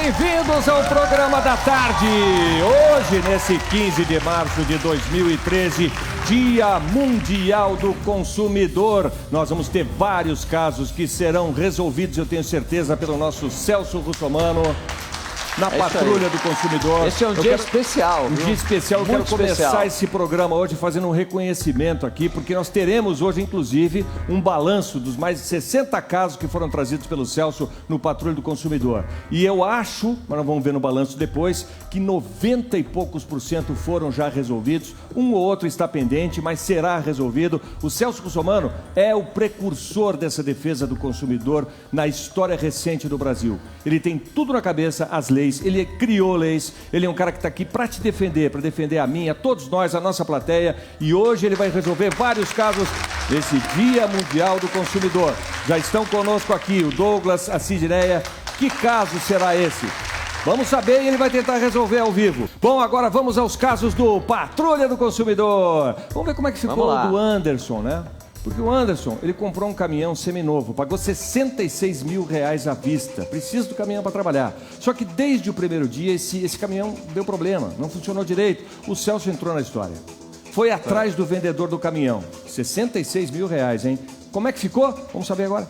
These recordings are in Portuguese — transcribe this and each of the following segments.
Bem-vindos ao programa da tarde. Hoje, nesse 15 de março de 2013, Dia Mundial do Consumidor, nós vamos ter vários casos que serão resolvidos, eu tenho certeza, pelo nosso Celso Russomano, na Patrulha do Consumidor. Esse é um dia especial. Um dia especial. Eu quero começar esse programa hoje fazendo um reconhecimento aqui, porque nós teremos hoje, inclusive, um balanço dos mais de 60 casos que foram trazidos pelo Celso no Patrulha do Consumidor. E eu acho, mas nós vamos ver no balanço depois, que 90 e poucos % foram já resolvidos. Um ou outro está pendente, mas será resolvido. O Celso Russomano é o precursor dessa defesa do consumidor na história recente do Brasil. Ele tem tudo na cabeça, as leis. Ele criou leis, ele é um cara que está aqui para te defender, para defender a mim, a todos nós, a nossa plateia, e hoje ele vai resolver vários casos desse Dia Mundial do Consumidor. Já estão conosco aqui o Douglas, a Sidneia. Que caso será esse? Vamos saber e ele vai tentar resolver ao vivo. Bom, agora vamos aos casos do Patrulha do Consumidor. Vamos ver como é que ficou o do Anderson, né? Porque o Anderson, ele comprou um caminhão seminovo, pagou R$66 mil à vista. Precisa do caminhão para trabalhar. Só que desde o primeiro dia, esse caminhão deu problema, não funcionou direito. O Celso entrou na história. Foi atrás do vendedor do caminhão. R$66 mil, hein? Como é que ficou? Vamos saber agora.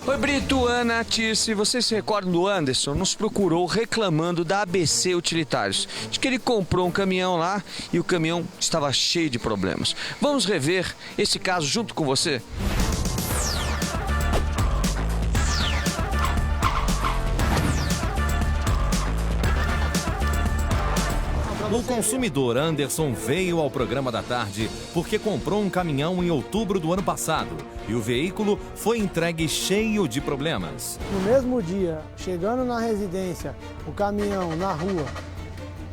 Oi, Brito, Ana, Tirce, vocês se recordam do Anderson? Nos procurou reclamando da ABC Utilitários, de que ele comprou um caminhão lá e o caminhão estava cheio de problemas. Vamos rever esse caso junto com você? O consumidor Anderson veio ao programa da tarde porque comprou um caminhão em outubro do ano passado e o veículo foi entregue cheio de problemas. No mesmo dia, chegando na residência, o caminhão na rua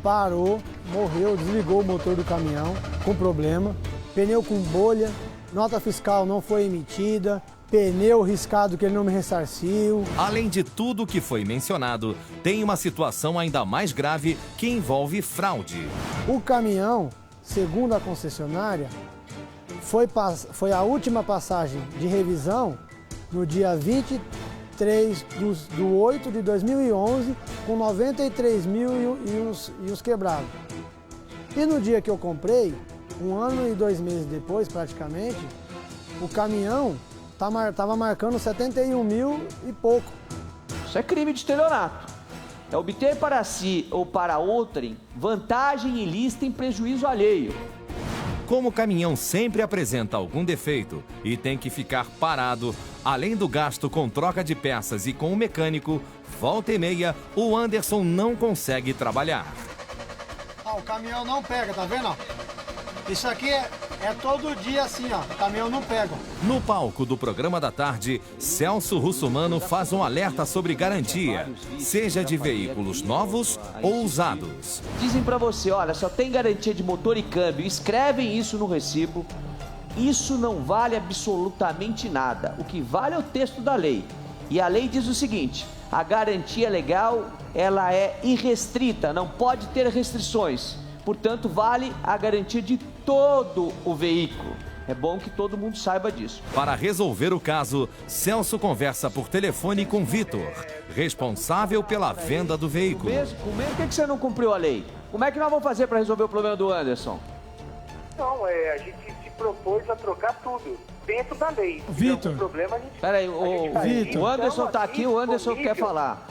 parou, morreu, desligou o motor do caminhão com problema, pneu com bolha, nota fiscal não foi emitida, pneu riscado que ele não me ressarciu. Além de tudo que foi mencionado, tem uma situação ainda mais grave que envolve fraude. O caminhão, segundo a concessionária, foi a última passagem de revisão no dia 23 de 8 de 2011, com 93 mil e uns quebrados. E no dia que eu comprei, 1 ano e 2 meses depois praticamente, o caminhão estava marcando 71 mil e pouco. Isso é crime de estelionato. É obter para si ou para outrem vantagem ilícita em prejuízo alheio. Como o caminhão sempre apresenta algum defeito e tem que ficar parado, além do gasto com troca de peças e com o mecânico, volta e meia, o Anderson não consegue trabalhar. O caminhão não pega, tá vendo? Isso aqui é todo dia assim, ó. O caminhão não pega. No palco do programa da tarde, Celso Russomano faz um alerta sobre garantia, seja de veículos novos ou usados. Dizem pra você, olha, só tem garantia de motor e câmbio. Escrevem isso no recibo. Isso não vale absolutamente nada. O que vale é o texto da lei. E a lei diz o seguinte: a garantia legal, ela é irrestrita, não pode ter restrições. Portanto, vale a garantia de todo o veículo. É bom que todo mundo saiba disso. Para resolver o caso, Celso conversa por telefone com Vitor, responsável pela venda do veículo. Por que você não cumpriu a lei? Como é que nós vamos fazer para resolver o problema do Anderson? Não, a gente se propôs a trocar tudo dentro da lei. Vitor. O problema a gente... Peraí, Vitor. o Anderson está aqui, o Anderson quer falar.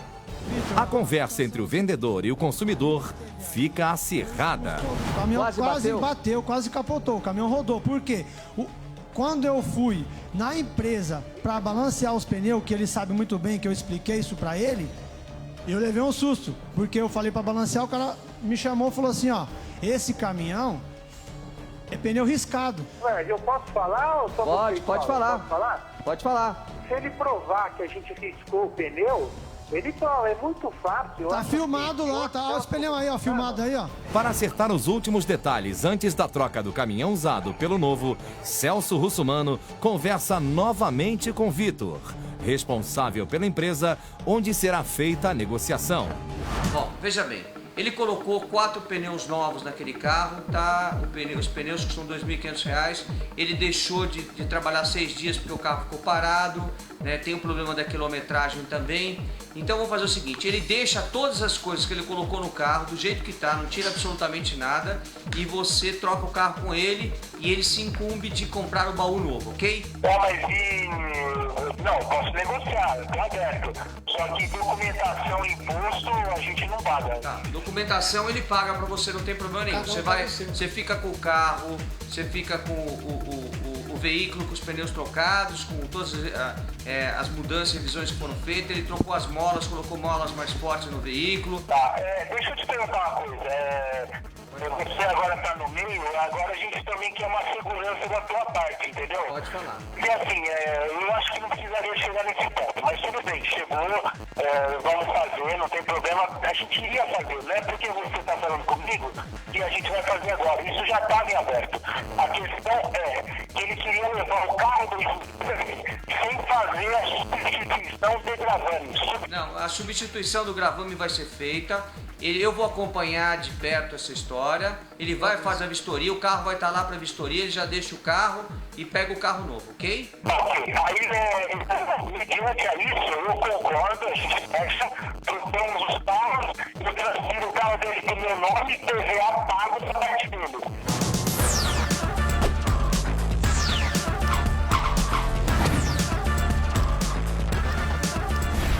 A conversa entre o vendedor e o consumidor fica acirrada. O caminhão Quase bateu, quase capotou. O caminhão rodou. Por quê? Quando eu fui na empresa para balancear os pneus, que ele sabe muito bem que eu expliquei isso para ele, eu levei um susto. Porque eu falei para balancear, o cara me chamou e falou assim, ó, esse caminhão é pneu riscado. Mas eu posso falar ou só Pode falar. Posso falar? Pode falar. Se ele provar que a gente riscou o pneu, ele prova, é muito fácil. Tá filmado lá, tá? Olha os pneus aí, ó, filmado aí, ó. Para acertar os últimos detalhes antes da troca do caminhão usado pelo novo, Celso Russomano conversa novamente com Vitor, responsável pela empresa onde será feita a negociação. Bom, veja bem, ele colocou 4 pneus novos naquele carro, tá? Os pneus que são R$ 2.500, ele deixou de trabalhar 6 dias porque o carro ficou parado, né? Tem o problema da quilometragem também. Então vamos fazer o seguinte, ele deixa todas as coisas que ele colocou no carro do jeito que tá, não tira absolutamente nada, e você troca o carro com ele e ele se incumbe de comprar o baú novo, ok? Mas não, posso negociar, tá aberto. Só que documentação e imposto a gente não paga. Tá, documentação ele paga pra você, não tem problema nenhum. Você fica com o carro, você fica com o veículo com os pneus trocados, com todas as mudanças e revisões que foram feitas, ele trocou as molas, colocou molas mais fortes no veículo. Tá, deixa eu te perguntar uma coisa. Você agora tá no meio, agora a gente também quer uma segurança da tua parte, entendeu? Pode falar. E assim, eu acho que não precisaria chegar nesse ponto, mas tudo bem, chegou, vamos fazer, não tem problema, a gente iria fazer, não é porque você tá falando comigo que a gente vai fazer agora, isso já estava em aberto. A questão é que ele queria levar o carro sem fazer a substituição de gravame. Não, a substituição do gravame vai ser feita. Eu vou acompanhar de perto essa história. Ele vai fazer a vistoria, o carro vai estar lá para vistoria, ele já deixa o carro e pega o carro novo, ok? Ok, aí mediante a isso, eu concordo, a gente fecha, trocamos os carros, eu transfiro o carro dele pro meu nome, PVA pago para parte dele.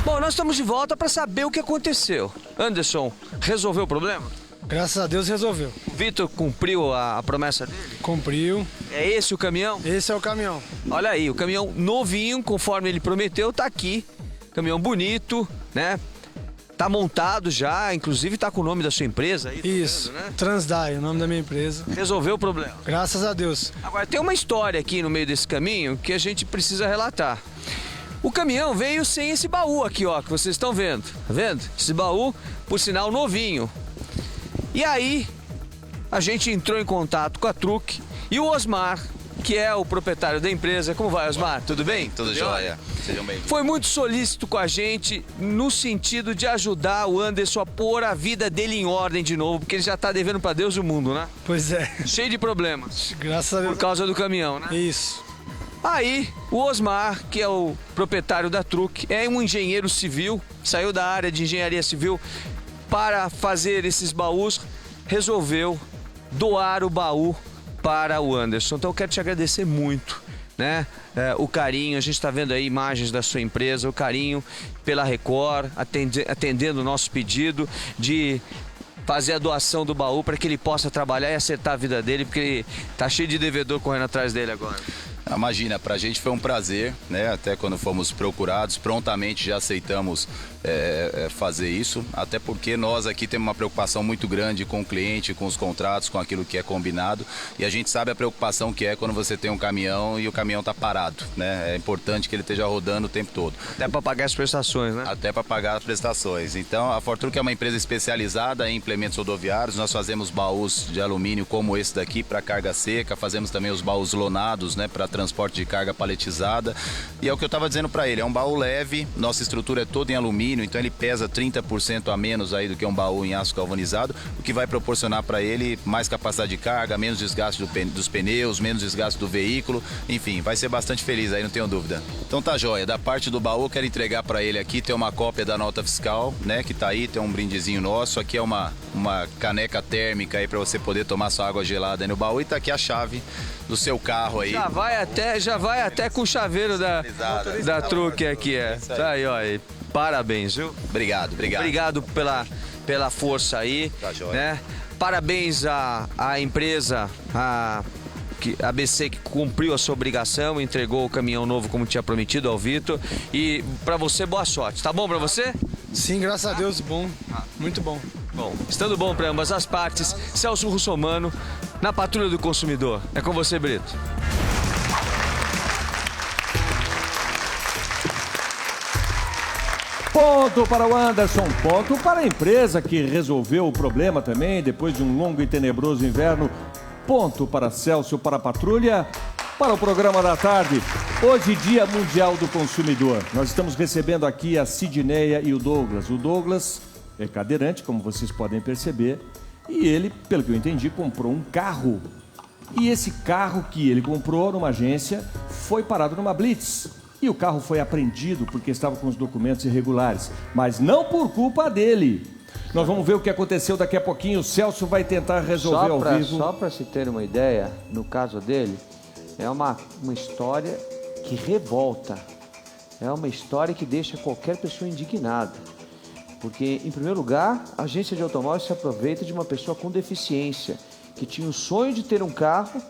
Bom, nós estamos de volta para saber o que aconteceu. Anderson, resolveu o problema? Graças a Deus resolveu. O Vitor cumpriu a promessa dele? Cumpriu. É esse o caminhão? Esse é o caminhão. Olha aí, o caminhão novinho, conforme ele prometeu, tá aqui. Caminhão bonito, né? Tá montado já, inclusive tá com o nome da sua empresa aí. Isso, tá vendo, né? Transdai, o nome da minha empresa. Resolveu o problema. Graças a Deus. Agora, tem uma história aqui no meio desse caminho que a gente precisa relatar. O caminhão veio sem esse baú aqui, ó, que vocês estão vendo. Tá vendo? Esse baú, por sinal, novinho. E aí, a gente entrou em contato com a Truck e o Osmar, que é o proprietário da empresa. Como vai, Osmar? Tudo bem? Tudo jóia. Sejam bem-vindos. Foi muito solícito com a gente no sentido de ajudar o Anderson a pôr a vida dele em ordem de novo, porque ele já tá devendo pra Deus e o mundo, né? Pois é. Cheio de problemas. Graças a Deus. Por causa do caminhão, né? Isso. Aí, o Osmar, que é o proprietário da Truck, é um engenheiro civil, saiu da área de engenharia civil para fazer esses baús, resolveu doar o baú para o Anderson. Então eu quero te agradecer muito, né? O carinho, a gente está vendo aí imagens da sua empresa, o carinho pela Record, atendendo o nosso pedido de fazer a doação do baú para que ele possa trabalhar e acertar a vida dele, porque ele tá cheio de devedor correndo atrás dele agora. Imagina, pra gente foi um prazer, né? Até quando fomos procurados, prontamente já aceitamos fazer isso, até porque nós aqui temos uma preocupação muito grande com o cliente, com os contratos, com aquilo que é combinado, e a gente sabe a preocupação que é quando você tem um caminhão e o caminhão tá parado, né? É importante que ele esteja rodando o tempo todo. Até para pagar as prestações, né? Até para pagar as prestações. Então, a Fortruck é uma empresa especializada em implementos rodoviários. Nós fazemos baús de alumínio como esse daqui para carga seca, fazemos também os baús lonados, né, para transporte de carga paletizada. E é o que eu estava dizendo para ele, é um baú leve, nossa estrutura é toda em alumínio, então ele pesa 30% a menos aí do que um baú em aço galvanizado, o que vai proporcionar para ele mais capacidade de carga, menos desgaste dos pneus, menos desgaste do veículo, enfim, vai ser bastante feliz aí, não tenho dúvida. Então tá joia, da parte do baú eu quero entregar para ele aqui, tem uma cópia da nota fiscal, né, que tá aí, tem um brindezinho nosso, aqui é uma caneca térmica aí para você poder tomar sua água gelada aí no baú, e tá aqui a chave do seu carro aí. Já vai até com o chaveiro da Truck aqui, é. Tá aí, ó. E parabéns, viu? Obrigado. Obrigado pela força aí, tá joia, né? Parabéns à empresa, a ABC, que cumpriu a sua obrigação, entregou o caminhão novo como tinha prometido ao Vitor. E pra você, boa sorte. Tá bom pra você? Sim, graças a Deus, bom. Muito bom. Bom, estando bom para ambas as partes, Celso Russomano, na Patrulha do Consumidor. É com você, Brito. Ponto para o Anderson, ponto para a empresa que resolveu o problema também, depois de um longo e tenebroso inverno. Ponto para Celso, para a Patrulha, para o programa da tarde. Hoje, Dia Mundial do Consumidor. Nós estamos recebendo aqui a Sidneia e o Douglas. O Douglas é cadeirante, como vocês podem perceber, e ele, pelo que eu entendi, comprou um carro. E esse carro que ele comprou numa agência foi parado numa blitz. e o carro foi apreendido porque estava com os documentos irregulares, mas não por culpa dele. Nós vamos ver o que aconteceu daqui a pouquinho. O Celso vai tentar resolver ao vivo. Só para se ter uma ideia, no caso dele, é uma história que revolta. É uma história que deixa qualquer pessoa indignada. Porque, em primeiro lugar, a agência de automóveis se aproveita de uma pessoa com deficiência, que tinha o sonho de ter um carro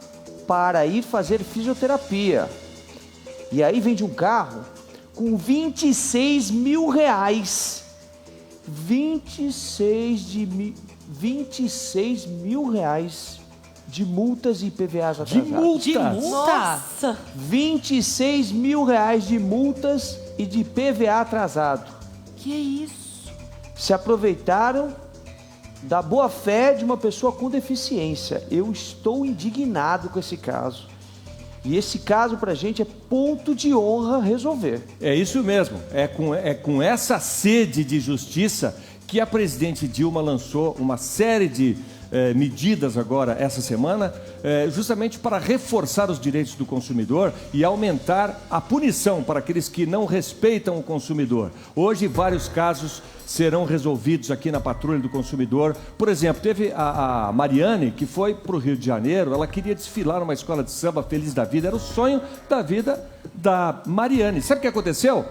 para ir fazer fisioterapia. E aí vende um carro com 26 mil reais. 26 mil reais de multas e IPVAs atrasados. De multas? Nossa! 26 mil reais de multas e de IPVA atrasado. Que isso? Se aproveitaram da boa fé de uma pessoa com deficiência. Eu estou indignado com esse caso. E esse caso pra gente é ponto de honra resolver. É isso mesmo. É com essa sede de justiça que a presidente Dilma lançou uma série de medidas agora essa semana, justamente para reforçar os direitos do consumidor e aumentar a punição para aqueles que não respeitam o consumidor. Hoje, vários casos serão resolvidos aqui na Patrulha do Consumidor. Por exemplo, teve a Mariane, que foi para o Rio de Janeiro. Ela queria desfilar numa escola de samba feliz da vida. Era o sonho da vida da Mariane. Sabe o que aconteceu?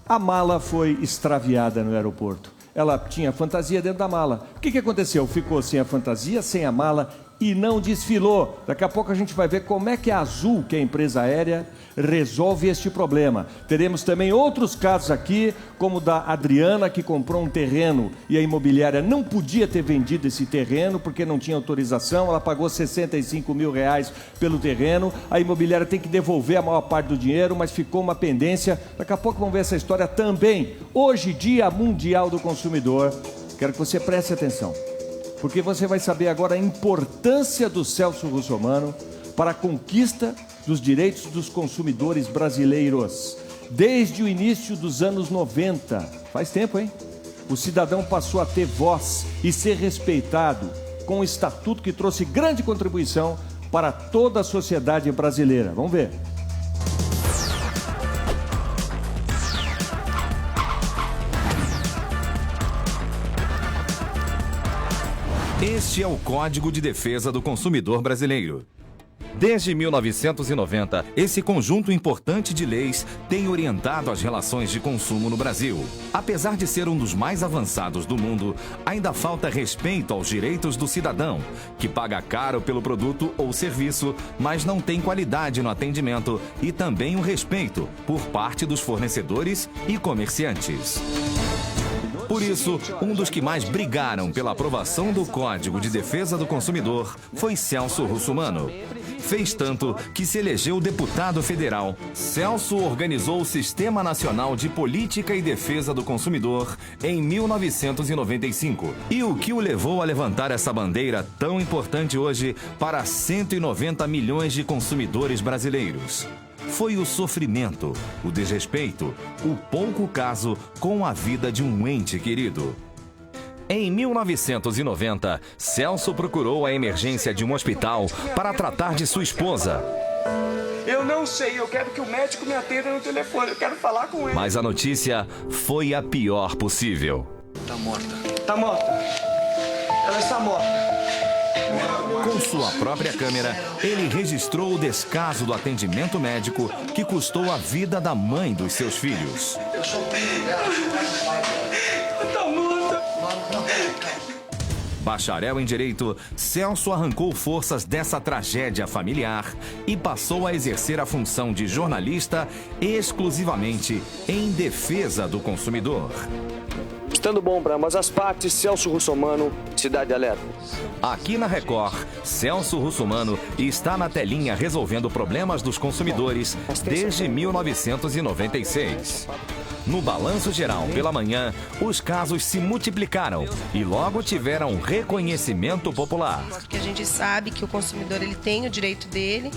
A mala foi extraviada no aeroporto. Ela tinha fantasia dentro da mala. O que aconteceu? Ficou sem a fantasia, sem a mala e não desfilou. Daqui a pouco a gente vai ver como é que a Azul, que é a empresa aérea, resolve este problema. Teremos também outros casos aqui, como o da Adriana, que comprou um terreno e a imobiliária não podia ter vendido esse terreno porque não tinha autorização. Ela pagou 65 mil reais pelo terreno. A imobiliária tem que devolver a maior parte do dinheiro, mas ficou uma pendência. Daqui a pouco vamos ver essa história também. Hoje, Dia Mundial do Consumidor. Quero que você preste atenção, porque você vai saber agora a importância do Celso Russomano para a conquista dos direitos dos consumidores brasileiros. Desde o início dos anos 90, faz tempo, hein? O cidadão passou a ter voz e ser respeitado com um estatuto que trouxe grande contribuição para toda a sociedade brasileira. Vamos ver. Este é o Código de Defesa do Consumidor Brasileiro. Desde 1990, esse conjunto importante de leis tem orientado as relações de consumo no Brasil. Apesar de ser um dos mais avançados do mundo, ainda falta respeito aos direitos do cidadão, que paga caro pelo produto ou serviço, mas não tem qualidade no atendimento, e também o respeito por parte dos fornecedores e comerciantes. Por isso, um dos que mais brigaram pela aprovação do Código de Defesa do Consumidor foi Celso Russomano. Fez tanto que se elegeu deputado federal. Celso organizou o Sistema Nacional de Política e Defesa do Consumidor em 1995. E o que o levou a levantar essa bandeira tão importante hoje para 190 milhões de consumidores brasileiros? Foi o sofrimento, o desrespeito, o pouco caso com a vida de um ente querido. Em 1990, Celso procurou a emergência de um hospital para tratar de sua esposa. Eu não sei, eu quero que o médico me atenda no telefone, eu quero falar com ele. Mas a notícia foi a pior possível. Tá morta. Tá morta. Ela está morta. Com sua própria câmera, ele registrou o descaso do atendimento médico que custou a vida da mãe dos seus filhos. Eu sou tá morta. Bacharel em Direito, Celso arrancou forças dessa tragédia familiar e passou a exercer a função de jornalista exclusivamente em defesa do consumidor. Estando bom para ambas as partes, Celso Russomano, Cidade Alerta. Aqui na Record, Celso Russomano está na telinha resolvendo problemas dos consumidores desde 1996. No balanço geral pela manhã, os casos se multiplicaram e logo tiveram reconhecimento popular. Porque a gente sabe que o consumidor ele tem o direito dele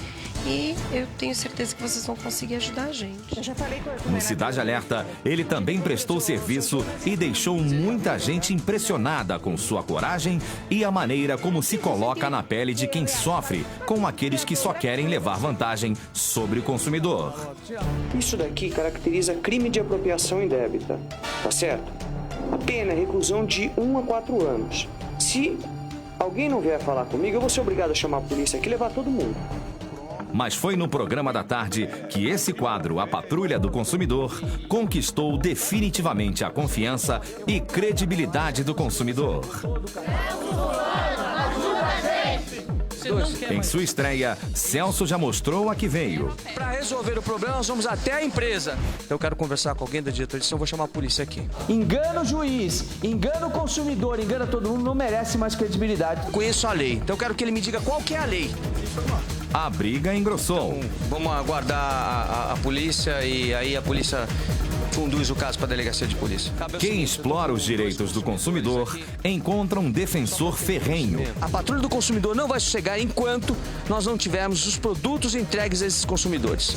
e eu tenho certeza que vocês vão conseguir ajudar a gente. Eu já falei No Cidade Alerta, ele também prestou serviço e deixou muita gente impressionada com sua coragem e a maneira como se coloca na pele de quem sofre com aqueles que só querem levar vantagem sobre o consumidor. Isso daqui caracteriza crime de apropriação indébita, tá certo? A pena é reclusão de 1 a 4 anos. Se alguém não vier falar comigo, eu vou ser obrigado a chamar a polícia aqui e levar todo mundo. Mas foi no programa da tarde que esse quadro, A Patrulha do Consumidor, conquistou definitivamente a confiança e credibilidade do consumidor. Em sua estreia, Celso já mostrou a que veio. Para resolver o problema, nós vamos até a empresa. Eu quero conversar com alguém da diretoria, eu vou chamar a polícia aqui. Engana o juiz, engana o consumidor, engana todo mundo, não merece mais credibilidade. Conheço a lei, então eu quero que ele me diga qual que é a lei. A briga engrossou. Vamos aguardar a polícia e aí a polícia conduz o caso para a delegacia de polícia. Quem explora os direitos do consumidor encontra um defensor ferrenho. A Patrulha do Consumidor não vai sossegar enquanto nós não tivermos os produtos entregues a esses consumidores.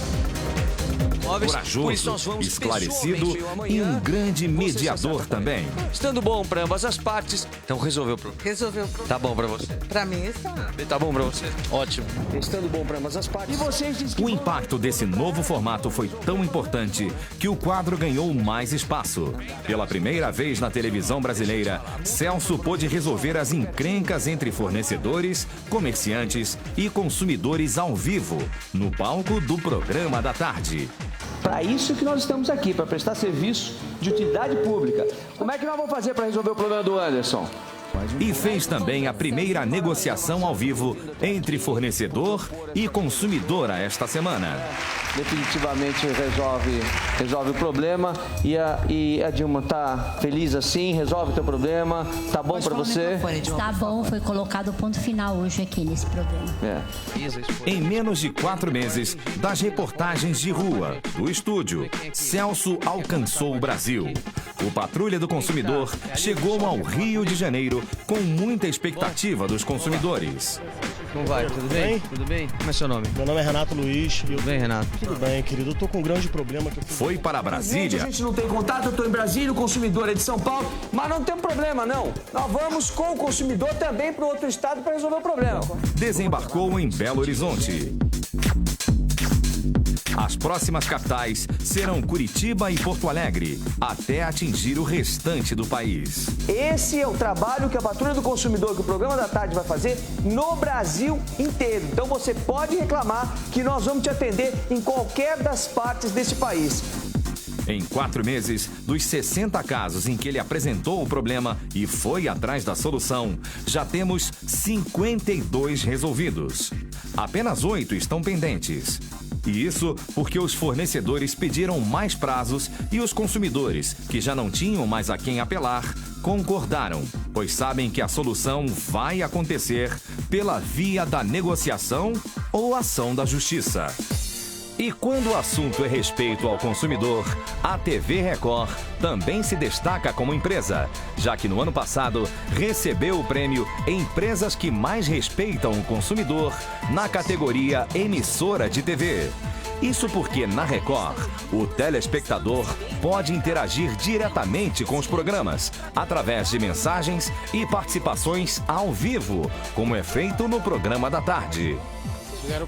Corajoso, esclarecido e um grande mediador também. Estando bom para ambas as partes, então resolveu o problema. Resolveu o problema. Tá bom para você? Pra mim está. Tá bom para você? Ótimo. Estando bom para ambas as partes. E vocês dizem que O impacto desse novo formato foi tão importante que o quadro ganhou mais espaço. Pela primeira vez na televisão brasileira, Celso pôde resolver as encrencas entre fornecedores, comerciantes e consumidores ao vivo, no palco do Programa da Tarde. para isso que nós estamos aqui, para prestar serviço de utilidade pública. Como é que nós vamos fazer para resolver o problema do Anderson? E fez também a primeira negociação ao vivo entre fornecedor e consumidora esta semana. Definitivamente resolve o problema e a Dilma tá feliz assim, resolve o teu problema, tá bom para você? Está bom, foi colocado o ponto final hoje aqui nesse programa. Em menos de 4 meses, das reportagens de rua, do estúdio, Celso alcançou o Brasil. O Patrulha do Consumidor chegou ao Rio de Janeiro com muita expectativa dos consumidores. Como vai? Tudo bem? Tudo bem? Como é seu nome? Meu nome é Renato Luiz. Tudo bem, Renato? Tudo bem, querido. Eu tô com um grande problema. Foi para Brasília. A gente não tem contato, eu tô em Brasília, o consumidor é de São Paulo, mas não tem problema não. Nós vamos com o consumidor também para outro estado para resolver o problema. Desembarcou em Belo Horizonte. As próximas capitais serão Curitiba e Porto Alegre, até atingir o restante do país. Esse é o trabalho que a Patrulha do Consumidor, que o Programa da Tarde vai fazer no Brasil inteiro. Então você pode reclamar que nós vamos te atender em qualquer das partes desse país. Em 4 meses, dos 60 casos em que ele apresentou o problema e foi atrás da solução, já temos 52 resolvidos. Apenas 8 estão pendentes. E isso porque os fornecedores pediram mais prazos e os consumidores, que já não tinham mais a quem apelar, concordaram, pois sabem que a solução vai acontecer pela via da negociação ou ação da justiça. E quando o assunto é respeito ao consumidor, a TV Record também se destaca como empresa, já que no ano passado recebeu o prêmio Empresas que mais respeitam o consumidor na categoria Emissora de TV. Isso porque na Record, o telespectador pode interagir diretamente com os programas, através de mensagens e participações ao vivo, como é feito no Programa da Tarde.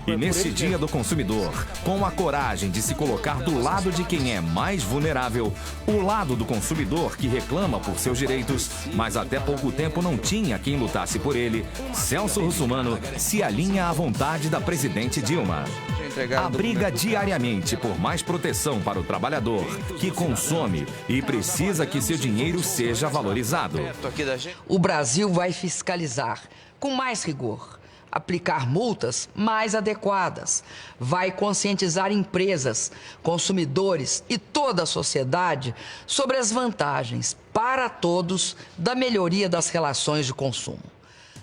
E nesse Dia do Consumidor, com a coragem de se colocar do lado de quem é mais vulnerável, o lado do consumidor que reclama por seus direitos, mas até pouco tempo não tinha quem lutasse por ele, Celso Russumano se alinha à vontade da presidente Dilma. Abriga diariamente por mais proteção para o trabalhador, que consome e precisa que seu dinheiro seja valorizado. O Brasil vai fiscalizar com mais rigor, aplicar multas mais adequadas, vai conscientizar empresas, consumidores e toda a sociedade sobre as vantagens para todos da melhoria das relações de consumo.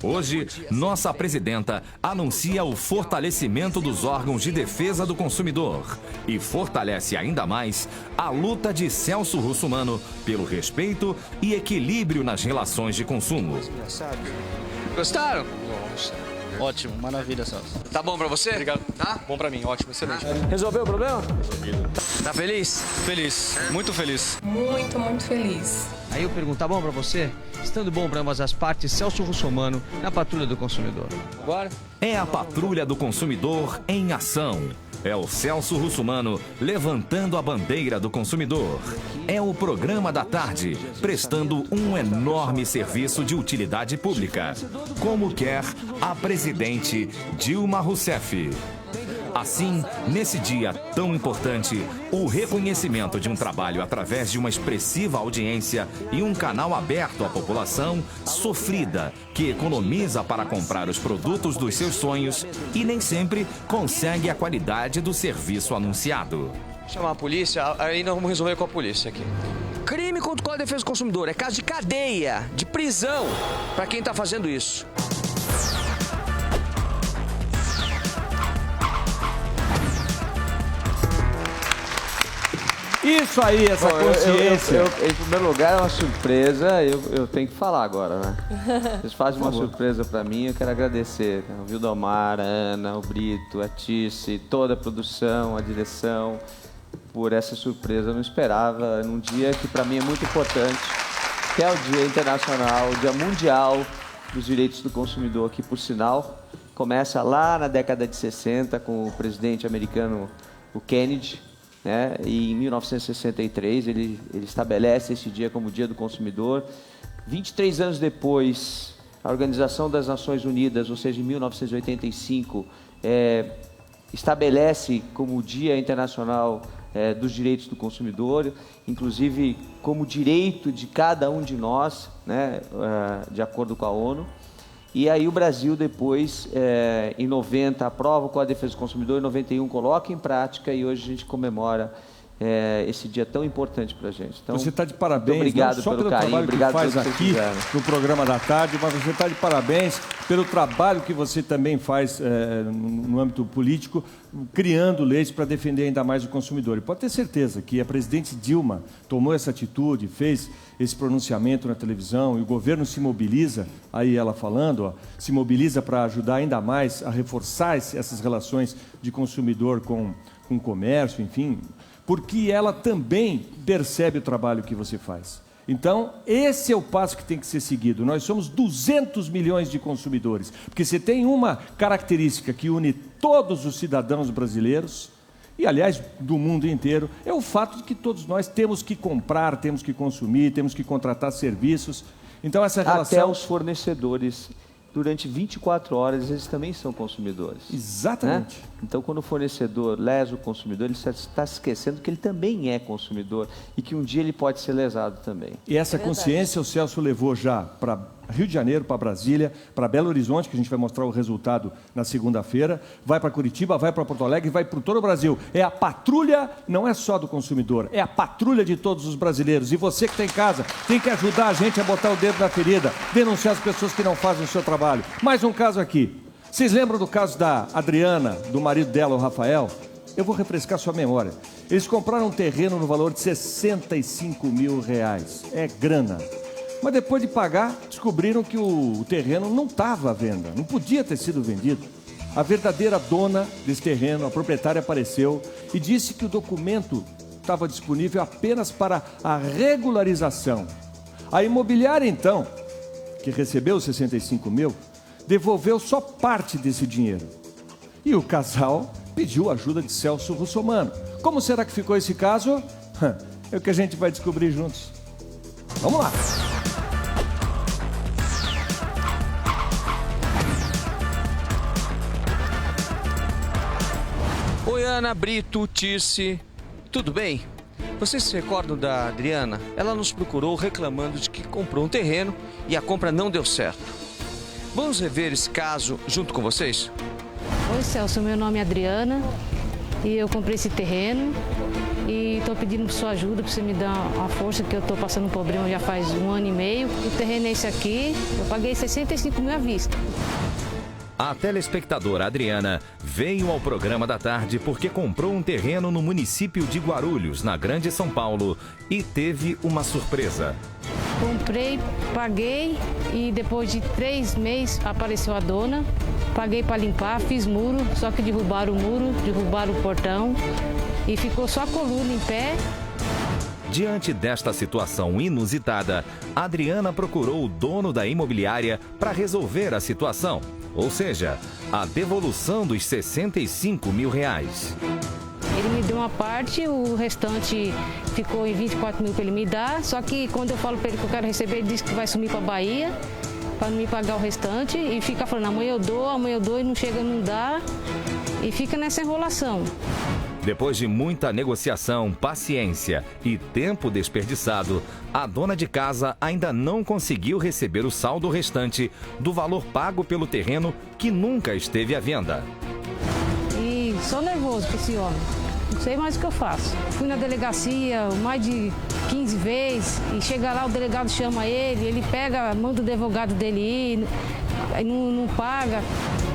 Hoje, nossa presidenta anuncia o fortalecimento dos órgãos de defesa do consumidor e fortalece ainda mais a luta de Celso Russumano pelo respeito e equilíbrio nas relações de consumo. Gostaram? Ótimo, maravilha, Celso. Tá bom pra você? Obrigado. Tá? Bom pra mim, ótimo, excelente. Resolveu o problema? Resolvido. Tá feliz? Feliz, muito feliz. Muito, muito feliz. Aí eu pergunto, tá bom pra você? Estando bom pra ambas as partes, Celso Russomano na Patrulha do Consumidor. Agora? É a Patrulha do Consumidor em ação. É o Celso Russomano levantando a bandeira do consumidor. É o programa da tarde, prestando um enorme serviço de utilidade pública, como quer a presidente Dilma Rousseff. Assim, nesse dia tão importante, o reconhecimento de um trabalho através de uma expressiva audiência e um canal aberto à população sofrida, que economiza para comprar os produtos dos seus sonhos e nem sempre consegue a qualidade do serviço anunciado. Chamar a polícia, aí nós vamos resolver com a polícia aqui. Crime contra o Código de Defesa do Consumidor é caso de cadeia, de prisão, para quem tá fazendo isso. Isso aí, essa consciência. Em primeiro lugar, é uma surpresa, eu tenho que falar agora, né? Vocês fazem uma surpresa pra mim, eu quero agradecer. O Vildomar, a Ana, o Brito, a Tice, toda a produção, a direção, por essa surpresa. Eu não esperava, num dia que pra mim é muito importante, que é o Dia Internacional, o Dia Mundial dos Direitos do Consumidor, que, por sinal, começa lá na década de 60 com o presidente americano, o Kennedy, né? E em 1963 ele estabelece esse dia como Dia do Consumidor. 23 anos depois, a Organização das Nações Unidas, ou seja, em 1985, estabelece como Dia Internacional dos Direitos do Consumidor, inclusive como direito de cada um de nós, né? De acordo com a ONU. E aí o Brasil depois, em 90, aprova o Código de Defesa do Consumidor, em 91 coloca em prática e hoje a gente comemora esse dia tão importante para a gente. Então, você está de parabéns, obrigado não só pelo pelo carinho, trabalho obrigado que faz pelo que aqui fizeram. no programa da tarde, mas você está de parabéns pelo trabalho que você também faz no âmbito político, criando leis para defender ainda mais o consumidor. E pode ter certeza que a presidente Dilma tomou essa atitude, fez esse pronunciamento na televisão e o governo se mobiliza, aí ela falando, se mobiliza para ajudar ainda mais a reforçar essas relações de consumidor com o comércio, enfim, porque ela também percebe o trabalho que você faz. Então, esse é o passo que tem que ser seguido. Nós somos 200 milhões de consumidores, porque você tem uma característica que une todos os cidadãos brasileiros, e, aliás, do mundo inteiro, é o fato de que todos nós temos que comprar, temos que consumir, temos que contratar serviços. Então, essa relação... Até os fornecedores, durante 24 horas, eles também são consumidores. Exatamente. Né? Então, quando o fornecedor lesa o consumidor, ele está se esquecendo que ele também é consumidor e que um dia ele pode ser lesado também. E essa consciência o Celso levou já para Rio de Janeiro, para Brasília, para Belo Horizonte, que a gente vai mostrar o resultado na segunda-feira, vai para Curitiba, vai para Porto Alegre, vai para todo o Brasil. É a patrulha, não é só do consumidor, é a patrulha de todos os brasileiros. E você que está em casa tem que ajudar a gente a botar o dedo na ferida, denunciar as pessoas que não fazem o seu trabalho. Mais um caso aqui. Vocês lembram do caso da Adriana, do marido dela, o Rafael? Eu vou refrescar sua memória. Eles compraram um terreno no valor de R$65 mil. É grana. Mas depois de pagar, descobriram que o terreno não estava à venda, não podia ter sido vendido. A verdadeira dona desse terreno, a proprietária, apareceu e disse que o documento estava disponível apenas para a regularização. A imobiliária, então, que recebeu os 65 mil, devolveu só parte desse dinheiro. E o casal pediu a ajuda de Celso Russomano. Como será que ficou esse caso? É o que a gente vai descobrir juntos. Vamos lá! Oi, Ana, Brito, Tirce, tudo bem? Vocês se recordam da Adriana? Ela nos procurou reclamando de que comprou um terreno e a compra não deu certo. Vamos rever esse caso junto com vocês? Oi, Celso, meu nome é Adriana e eu comprei esse terreno e estou pedindo sua ajuda para você me dar uma força, que eu estou passando um problema já faz 1 ano e meio. O terreno é esse aqui, eu paguei 65 mil à vista. A telespectadora Adriana veio ao programa da tarde porque comprou um terreno no município de Guarulhos, na Grande São Paulo, e teve uma surpresa. Comprei, paguei e depois de 3 meses apareceu a dona paguei para limpar, fiz muro, só que derrubaram o muro, derrubaram o portão e ficou só a coluna em pé. Diante desta situação inusitada, Adriana procurou o dono da imobiliária para resolver a situação, ou seja, a devolução dos R$65 mil. Ele me deu uma parte, o restante ficou em 24 mil para ele me dar, só que quando eu falo para ele que eu quero receber, ele disse que vai sumir para a Bahia, para não me pagar o restante, e fica falando, amanhã eu dou, e não chega, não dá, e fica nessa enrolação. Depois de muita negociação, paciência e tempo desperdiçado, a dona de casa ainda não conseguiu receber o saldo restante do valor pago pelo terreno que nunca esteve à venda. E sou nervoso com esse homem, não sei mais o que eu faço. Fui na delegacia mais de 15 vezes e chega lá, o delegado chama ele pega, manda o advogado dele ir, aí não paga.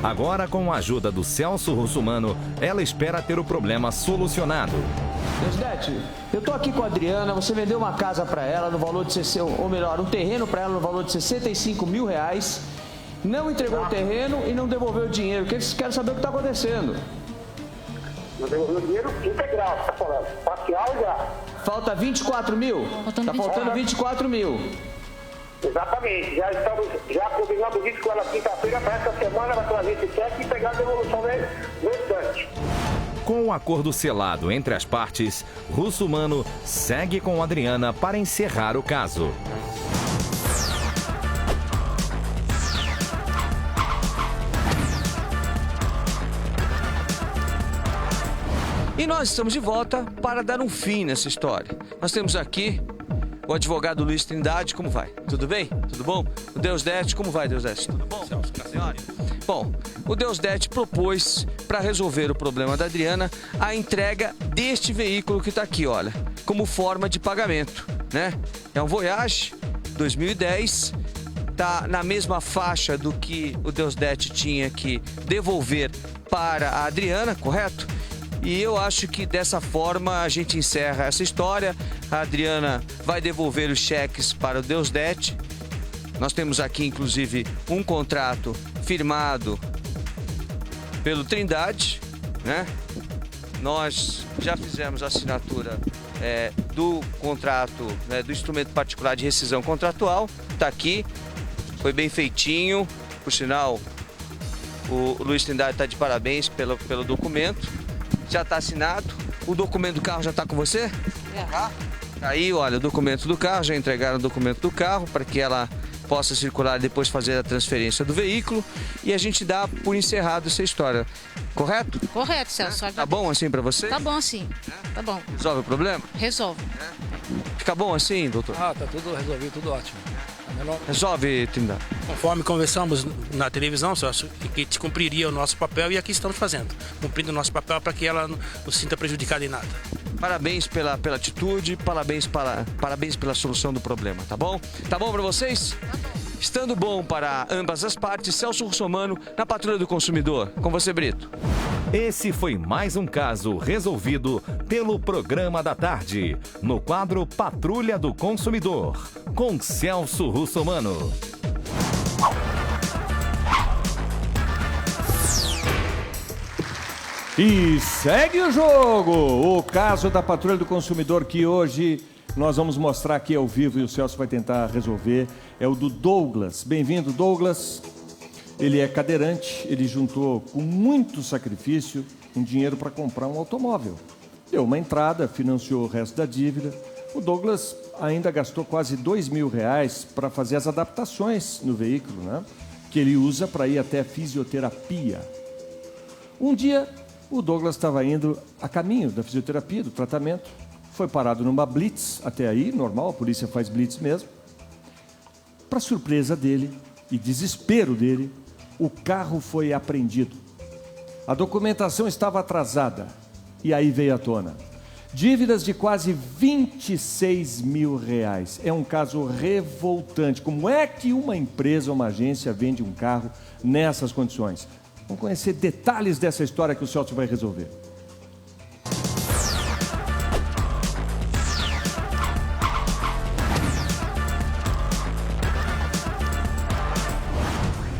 Agora, com a ajuda do Celso Russumano, ela espera ter o problema solucionado. Deusdete, eu tô aqui com a Adriana, você vendeu uma casa para ela no valor de, ou melhor, um terreno para ela no valor de R$65 mil, não entregou o terreno e não devolveu o dinheiro. Quero saber o que está acontecendo. Não devolveu o dinheiro integral, tá falando. Parcial já. Falta 24 mil? Tá faltando 24 mil. Exatamente, já estamos combinando isso com ela quinta-feira, para essa semana ela trazer esse cheque e pegar a devolução no restante. Com o acordo selado entre as partes, Russumano segue com Adriana para encerrar o caso. E nós estamos de volta para dar um fim nessa história. Nós temos aqui o advogado Luiz Trindade, como vai? Tudo bem? Tudo bom? O Deusdete, como vai, Deusdete? Tudo bom? Bom, o Deusdete propôs, para resolver o problema da Adriana, a entrega deste veículo que está aqui, olha, como forma de pagamento, né? É um Voyage 2010, tá na mesma faixa do que o Deusdete tinha que devolver para a Adriana, correto? E eu acho que dessa forma a gente encerra essa história. A Adriana vai devolver os cheques para o Deusdete. Nós temos aqui, inclusive, um contrato firmado pelo Trindade, né? Nós já fizemos a assinatura do contrato, né, do instrumento particular de rescisão contratual. Está aqui, foi bem feitinho. Por sinal, o Luiz Trindade está de parabéns pelo documento. Já está assinado. O documento do carro já está com você? Já. Aí, olha, o documento do carro, já entregaram o documento do carro para que ela possa circular e depois fazer a transferência do veículo. E a gente dá por encerrado essa história. Correto? Correto, Celso. Tá bom assim para você? Tá bom sim. Tá bom. Resolve o problema? Resolve. Fica bom assim, doutor? Tá tudo resolvido, tudo ótimo. Resolve, Trindade. Conforme conversamos na televisão, Celso, que te cumpriria o nosso papel e aqui estamos fazendo. Cumprindo o nosso papel para que ela não se sinta prejudicada em nada. Parabéns pela atitude, parabéns pela solução do problema, tá bom? Tá bom para vocês? Estando bom para ambas as partes, Celso Russumano na Patrulha do Consumidor. Com você, Brito. Esse foi mais um caso resolvido pelo Programa da Tarde, no quadro Patrulha do Consumidor, com Celso Russumano. E segue o jogo! O caso da Patrulha do Consumidor que hoje nós vamos mostrar aqui ao vivo e o Celso vai tentar resolver é o do Douglas. Bem-vindo, Douglas. Ele é cadeirante, ele juntou com muito sacrifício um dinheiro para comprar um automóvel. Deu uma entrada, financiou o resto da dívida. O Douglas ainda gastou quase R$2 mil para fazer as adaptações no veículo, né? Que ele usa para ir até a fisioterapia. Um dia, o Douglas estava indo a caminho da fisioterapia, do tratamento. Foi parado numa blitz, até aí, normal, a polícia faz blitz mesmo. Para surpresa dele e desespero dele, o carro foi apreendido. A documentação estava atrasada e aí veio à tona. Dívidas de quase R$26 mil. É um caso revoltante. Como é que uma empresa ou uma agência vende um carro nessas condições? Vamos conhecer detalhes dessa história que o Celso vai resolver.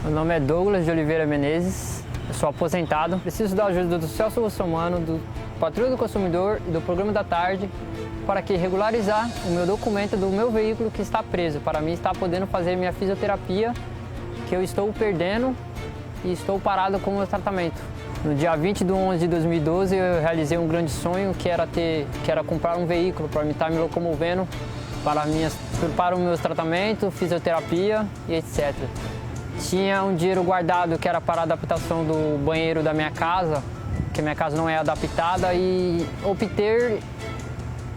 Meu nome é Douglas de Oliveira Menezes, Eu sou aposentado, preciso da ajuda do Celso Russomano, do Patrulha do Consumidor e do Programa da Tarde para que regularizar o meu documento do meu veículo que está preso, para mim estar podendo fazer minha fisioterapia, que eu estou perdendo e estou parado com o meu tratamento. No dia 20 de 11 de 2012, eu realizei um grande sonho, que era comprar um veículo para me estar me locomovendo para o meu tratamento, fisioterapia e etc. Tinha um dinheiro guardado que era para a adaptação do banheiro da minha casa, porque minha casa não é adaptada, e optei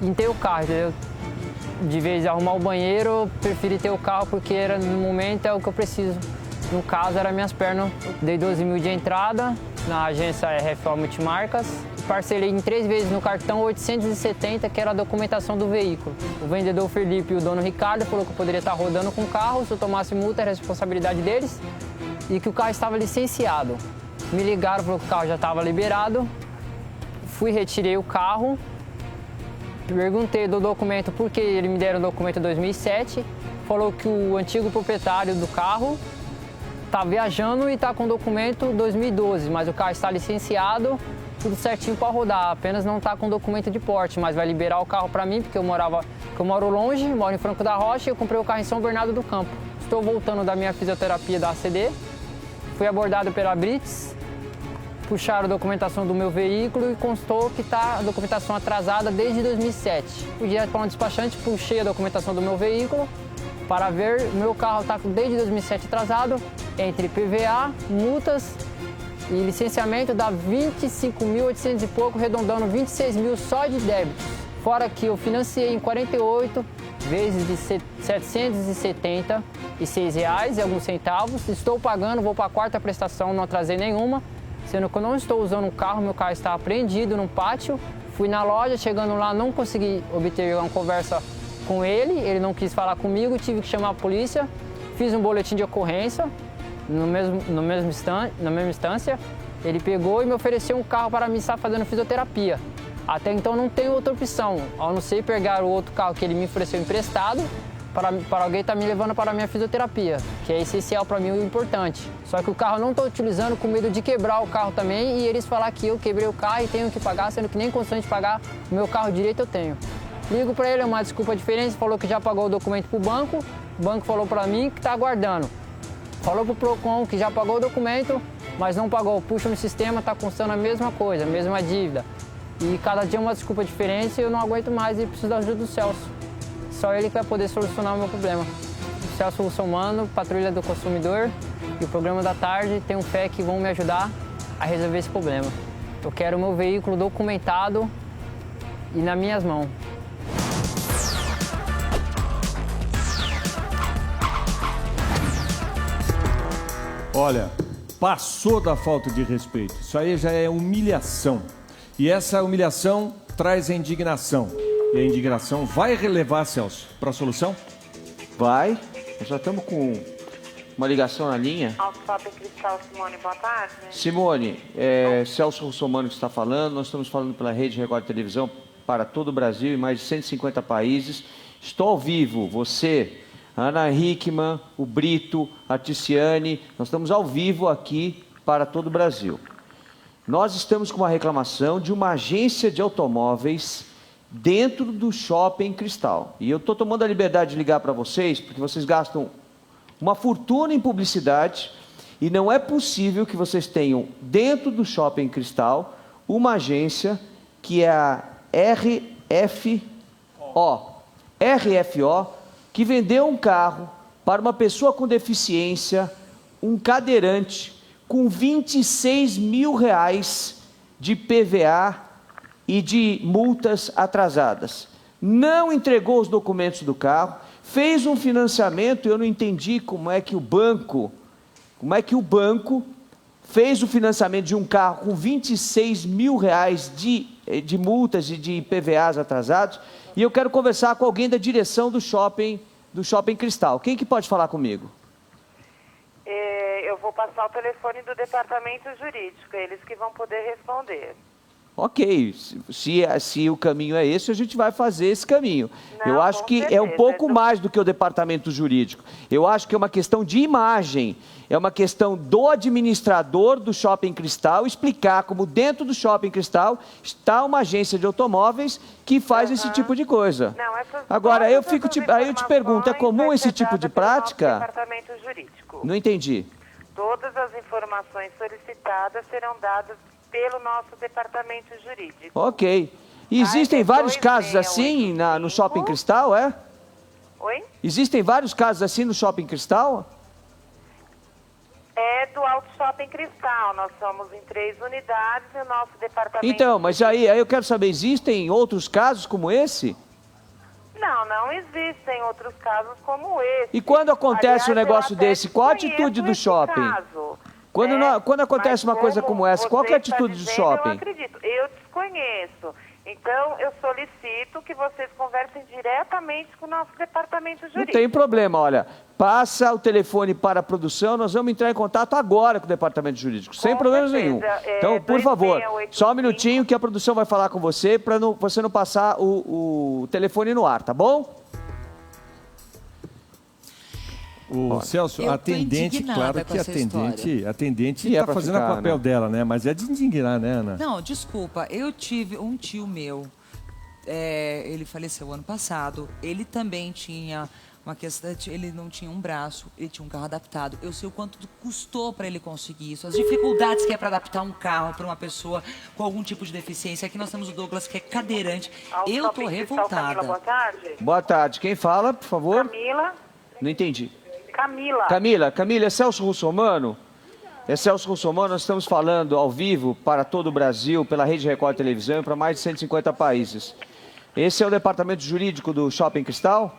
em ter o carro, entendeu? De vez de arrumar o banheiro, eu preferi ter o carro porque no momento é o que eu preciso. No caso, eram minhas pernas. Dei 12 mil de entrada na agência RFO Multimarcas. Parcelei em 3 vezes no cartão 870, que era a documentação do veículo. O vendedor Felipe e o dono Ricardo falou que eu poderia estar rodando com o carro, se eu tomasse multa era responsabilidade deles e que o carro estava licenciado. Me ligaram, falou que o carro já estava liberado. Fui, retirei o carro, perguntei do documento por que ele me deram o documento em 2007. Falou que o antigo proprietário do carro está viajando e está com o documento 2012, mas o carro está licenciado, tudo certinho para rodar, apenas não está com documento de porte, mas vai liberar o carro para mim, porque eu moro longe, moro em Franco da Rocha e eu comprei o carro em São Bernardo do Campo. Estou voltando da minha fisioterapia da ACD, fui abordado pela Brits, puxaram a documentação do meu veículo e constou que está a documentação atrasada desde 2007. Fui direto para um despachante, puxei a documentação do meu veículo para ver, o meu carro está desde 2007 atrasado, entre PVA, multas e licenciamento dá 25.800 e pouco, arredondando 26 mil só de débito. Fora que eu financiei em 48 vezes de R$ 776 e alguns centavos. Estou pagando, vou para a 4ª prestação, não atrasei nenhuma. Sendo que eu não estou usando o carro, meu carro está apreendido num pátio. Fui na loja, chegando lá não consegui obter uma conversa com ele não quis falar comigo, tive que chamar a polícia. Fiz um boletim de ocorrência. Na mesma instância, ele pegou e me ofereceu um carro para mim estar fazendo fisioterapia. Até então não tenho outra opção, a não ser pegar o outro carro que ele me ofereceu emprestado para alguém estar me levando para a minha fisioterapia, que é essencial para mim e importante. Só que o carro eu não estou utilizando com medo de quebrar o carro também e eles falar que eu quebrei o carro e tenho que pagar, sendo que nem condições de pagar o meu carro direito eu tenho. Ligo para ele, é uma desculpa diferente, falou que já pagou o documento para o banco falou para mim que está aguardando. Falou pro Procon que já pagou o documento, mas não pagou. Puxa no sistema, tá constando a mesma coisa, a mesma dívida. E cada dia uma desculpa diferente e eu não aguento mais e preciso da ajuda do Celso. Só ele que vai poder solucionar o meu problema. O Celso Russomano, Patrulha do Consumidor e o Programa da Tarde, tenho fé que vão me ajudar a resolver esse problema. Eu quero o meu veículo documentado e nas minhas mãos. Olha, passou da falta de respeito. Isso aí já é humilhação. E essa humilhação traz a indignação. E a indignação vai relevar, Celso, para a solução? Vai. Nós já estamos com uma ligação na linha. Autofábrica Cristal, Simone, boa tarde. Simone, Celso Russomano que está falando. Nós estamos falando pela Rede Record de Televisão para todo o Brasil, em mais de 150 países. Estou ao vivo, você... a Ana Hickman, o Brito, a Ticiane, nós estamos ao vivo aqui para todo o Brasil. Nós estamos com uma reclamação de uma agência de automóveis dentro do Shopping Cristal. E eu estou tomando a liberdade de ligar para vocês, porque vocês gastam uma fortuna em publicidade e não é possível que vocês tenham dentro do Shopping Cristal uma agência que é a RFO, que vendeu um carro para uma pessoa com deficiência, um cadeirante, com 26 mil reais de PVA e de multas atrasadas. Não entregou os documentos do carro, fez um financiamento, eu não entendi como é que o banco fez o financiamento de um carro com 26 mil reais de multas e de PVAs atrasados. E eu quero conversar com alguém da direção do Shopping Cristal. Quem que pode falar comigo? Eu vou passar o telefone do departamento jurídico, eles que vão poder responder. Ok, se o caminho é esse, a gente vai fazer esse caminho. Eu acho que é um pouco mais do que o departamento jurídico. Eu acho que é uma questão de imagem. É uma questão do administrador do Shopping Cristal explicar como dentro do Shopping Cristal está uma agência de automóveis que faz esse tipo de coisa. Agora, aí eu te pergunto, é comum esse tipo de prática? Departamento jurídico. Não entendi. Todas as informações solicitadas serão dadas pelo nosso departamento jurídico. Ok. E existem vários casos assim no Shopping Cristal, é? Oi? Existem vários casos assim no Shopping Cristal? É do Auto Shopping Cristal. Nós somos em 3 unidades e o nosso departamento... Então, mas aí eu quero saber, existem outros casos como esse? Não existem outros casos como esse. E quando acontece um negócio desse, qual a atitude do shopping? Quando acontece uma coisa como essa, qual é a atitude do shopping? Eu acredito, eu desconheço. Então, eu solicito que vocês conversem diretamente com o nosso departamento jurídico. Não tem problema, olha, passa o telefone para a produção, nós vamos entrar em contato agora com o departamento jurídico, sem problemas nenhum. Então, por favor, só um minutinho que a produção vai falar com você, para você não passar o telefone no ar, tá bom? Celso, a atendente, claro que a atendente está fazendo o papel dela, né? Mas é de indignar, né, Ana? Não, desculpa, eu tive um tio meu, ele faleceu ano passado, ele também tinha uma questão, ele não tinha um braço, ele tinha um carro adaptado. Eu sei o quanto custou para ele conseguir isso, as dificuldades que é para adaptar um carro para uma pessoa com algum tipo de deficiência. Aqui nós temos o Douglas, que é cadeirante. Eu tô revoltada. Camila, boa tarde. Boa tarde, quem fala, por favor? Camila. Não entendi. Camila, é Celso Russomano? É Celso Russomano, nós estamos falando ao vivo para todo o Brasil, pela Rede Record Televisão e para mais de 150 países. Esse é o departamento jurídico do Shopping Cristal?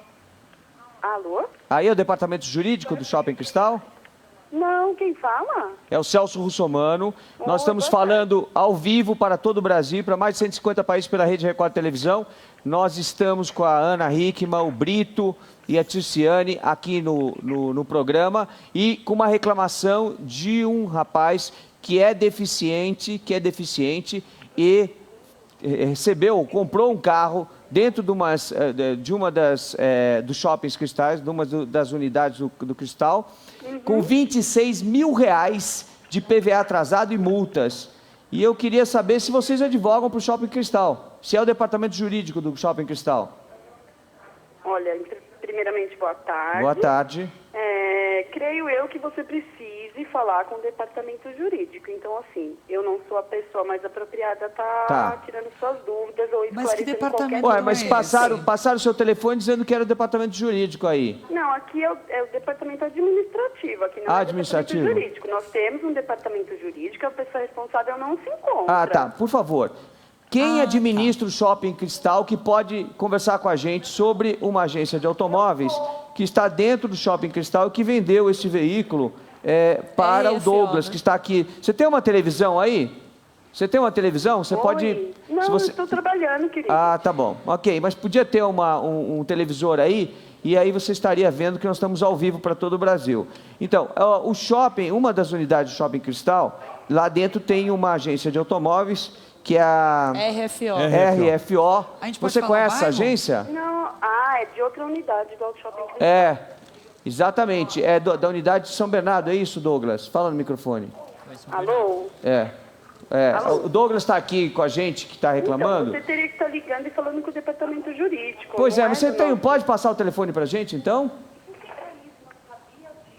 Alô? Aí é o departamento jurídico do Shopping Cristal? Não, quem fala? É o Celso Russomano. Nós estamos falando ao vivo para todo o Brasil, para mais de 150 países pela Rede Record Televisão. Nós estamos com a Ana Hickman, o Brito e a Ticiane aqui no programa e com uma reclamação de um rapaz que é deficiente e comprou um carro dentro de uma dos shoppings cristais, de uma das unidades do Cristal, com R$26 mil de PVA atrasado e multas. E eu queria saber se vocês advogam para o Shopping Cristal, se é o departamento jurídico do Shopping Cristal. Olha, primeiramente, boa tarde. Boa tarde. Creio eu que você precise falar com o departamento jurídico. Então, assim, eu não sou a pessoa mais apropriada a estar tirando suas dúvidas ou esclarecendo qualquer coisa. Mas passaram o seu telefone dizendo que era o departamento jurídico aí. Não, aqui é o departamento administrativo, aqui não é o departamento jurídico. Nós temos um departamento jurídico, a pessoa responsável não se encontra. Por favor. Quem administra o Shopping Cristal que pode conversar com a gente sobre uma agência de automóveis que está dentro do Shopping Cristal e que vendeu esse veículo para o Douglas, que está aqui. Você tem uma televisão aí? Você tem uma televisão? Você pode... Não, eu estou trabalhando, querido. Tá bom. Ok, mas podia ter um televisor aí e aí você estaria vendo que nós estamos ao vivo para todo o Brasil. Então, o shopping, uma das unidades do Shopping Cristal, lá dentro tem uma agência de automóveis que é a RFO. Você conhece essa agência? Não, é de outra unidade do Auto Shopping Cristal. Exatamente. É da unidade de São Bernardo, é isso, Douglas? Fala no microfone. Alô? O Douglas está aqui com a gente, que está reclamando. Então, você teria que estar ligando e falando com o departamento jurídico. Pois você pode passar o telefone para a gente, então?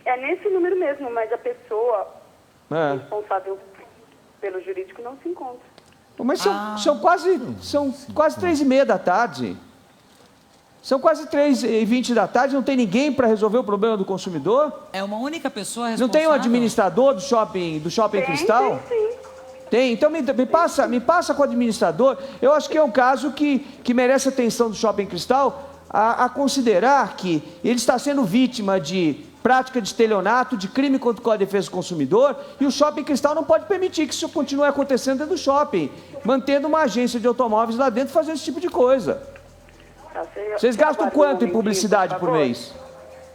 É nesse número mesmo, mas a pessoa responsável pelo jurídico não se encontra. Mas são quase 3h30 da tarde. São quase 3h20 da tarde, não tem ninguém para resolver o problema do consumidor? É uma única pessoa responsável. Não tem um administrador do shopping Cristal? Sim. Tem, então me passa com o administrador. Eu acho que é um caso que merece atenção do Shopping Cristal, a considerar que ele está sendo vítima de prática de estelionato, de crime contra a defesa do consumidor, e o Shopping Cristal não pode permitir que isso continue acontecendo dentro do shopping, mantendo uma agência de automóveis lá dentro fazendo esse tipo de coisa. Vocês gastam quanto em publicidade por mês?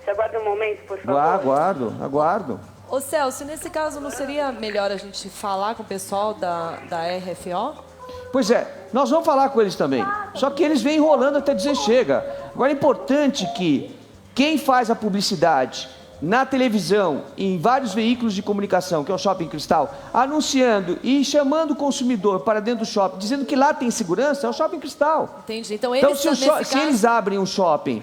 Você aguarda um momento, por favor? Aguardo. Ô Celso, nesse caso não seria melhor a gente falar com o pessoal da RFO? Pois é, nós vamos falar com eles também. Só que eles vêm enrolando até dizer chega. Agora é importante que quem faz a publicidade na televisão, em vários veículos de comunicação, que é o Shopping Cristal, anunciando e chamando o consumidor para dentro do shopping, dizendo que lá tem segurança, é o Shopping Cristal. Entendi. Então, eles, se eles abrem um shopping,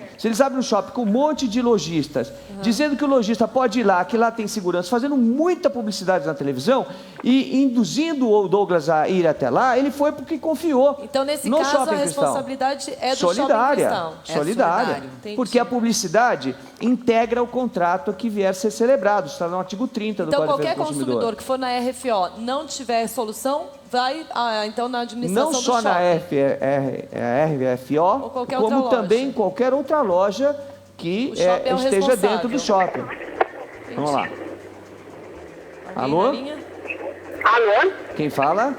com um monte de lojistas, dizendo que o lojista pode ir lá, que lá tem segurança, fazendo muita publicidade na televisão e induzindo o Douglas a ir até lá, ele foi porque confiou. Então, nesse no caso, Shopping a responsabilidade é do solidária, Shopping Cristal. Solidária. Porque a publicidade integra o contrato que vier a ser celebrado, está no artigo 30 do Código de Defesa do Consumidor. Então, qualquer consumidor que for na RFO não tiver solução, vai então na administração do shopping. Não só na RFO, como também em qualquer outra loja que esteja dentro do shopping. Vamos lá. Alô? Alô? Quem fala?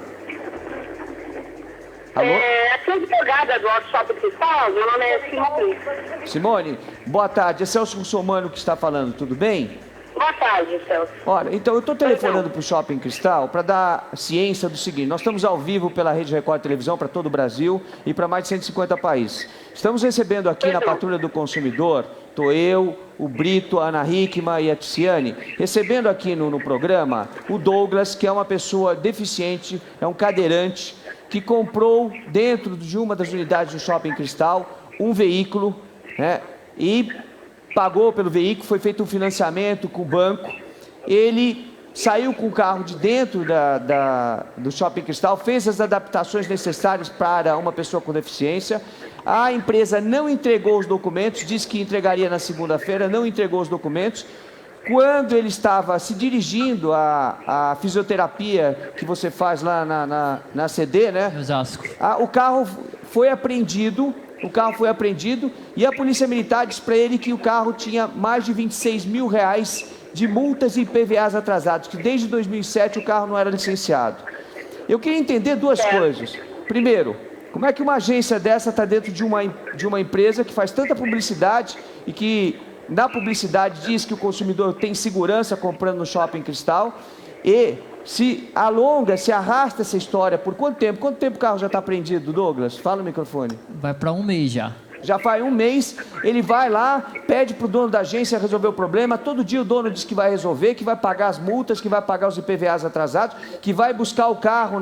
Alô? Aqui é a advogada do Auto Shopping Cristal, meu nome é Simone. Simone, boa tarde. É Celso Russomano que está falando, tudo bem? Boa tarde, Celso. Olha, então eu estou telefonando para o Shopping Cristal para dar ciência do seguinte: nós estamos ao vivo pela Rede Record Televisão para todo o Brasil e para mais de 150 países. Estamos recebendo aqui na Patrulha do Consumidor, estou eu, o Brito, a Ana Hickman e a Ticiane, recebendo aqui no programa o Douglas, que é uma pessoa deficiente, é um cadeirante, que comprou dentro de uma das unidades do Shopping Cristal um veículo, né, e pagou pelo veículo, foi feito um financiamento com o banco. Ele saiu com o carro de dentro do Shopping Cristal, fez as adaptações necessárias para uma pessoa com deficiência. A empresa não entregou os documentos, disse que entregaria na segunda-feira, não entregou os documentos. Quando ele estava se dirigindo à fisioterapia que você faz lá na CD, né? Osasco. O carro foi apreendido. E a Polícia Militar disse para ele que o carro tinha mais de 26 mil reais de multas e IPVAs atrasados, que desde 2007 o carro não era licenciado. Eu queria entender duas coisas. Primeiro, como é que uma agência dessa está dentro de uma empresa que faz tanta publicidade e que na publicidade diz que o consumidor tem segurança comprando no Shopping Cristal, e se alonga, se arrasta essa história por quanto tempo? Quanto tempo o carro já está apreendido, Douglas? Fala no microfone. Vai para um mês já. Já faz um mês, ele vai lá, pede para o dono da agência resolver o problema, todo dia o dono diz que vai resolver, que vai pagar as multas, que vai pagar os IPVAs atrasados, que vai buscar o carro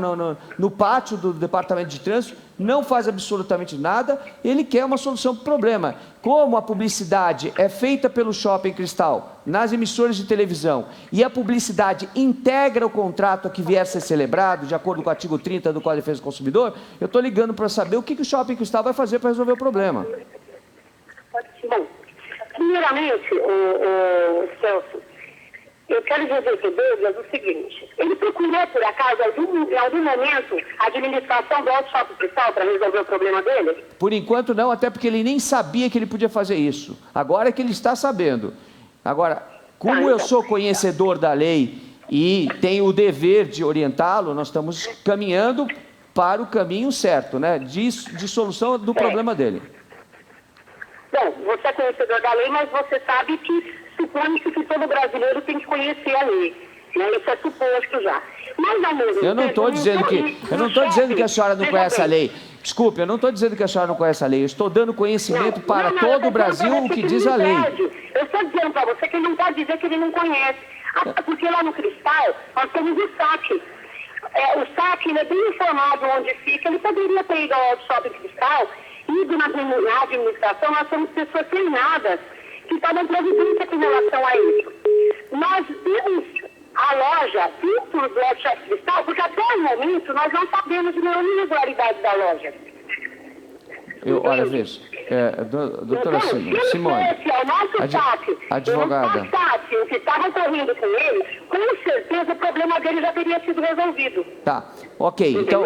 no pátio do Departamento de Trânsito, não faz absolutamente nada, ele quer uma solução para o problema. Como a publicidade é feita pelo Shopping Cristal, nas emissoras de televisão, e a publicidade integra o contrato a que vier a ser celebrado, de acordo com o artigo 30 do Código de Defesa do Consumidor, eu estou ligando para saber o que o Shopping Cristal vai fazer para resolver o problema. Bom, primeiramente, Celso, eu quero dizer para o Douglas o seguinte: ele procurou, por acaso, em algum momento, a administração do Auto Shopping Cristal para resolver o problema dele? Por enquanto não, até porque ele nem sabia que ele podia fazer isso. Agora é que ele está sabendo. Agora, como eu sou conhecedor da lei e tenho o dever de orientá-lo, nós estamos caminhando para o caminho certo, né, de solução do problema dele. Bom, você é conhecedor da lei, mas você sabe que supõe-se que todo brasileiro tem que conhecer a lei, né? Isso é suposto já. Mas, ao mesmo tempo, eu não estou dizendo que a senhora não conhece a lei. Desculpe, eu não estou dizendo que a senhora não conhece a lei. Eu estou dando conhecimento para todo o Brasil o que diz a lei. Eu estou dizendo para você que ele não pode dizer que ele não conhece. Porque lá no Cristal nós temos o SAC. O SAC, ele é bem informado onde fica. Ele poderia ter ido ao Shopping Cristal, ido na administração. Nós temos pessoas treinadas que tomam providência com relação a isso. Nós temos a loja dentro do Shopping Cristal, porque até o momento nós não sabemos de nenhuma irregularidade da loja. Olha, veja, doutora Simone, advogada, o que estava ocorrendo com ele, com certeza o problema dele já teria sido resolvido. Tá, ok. Então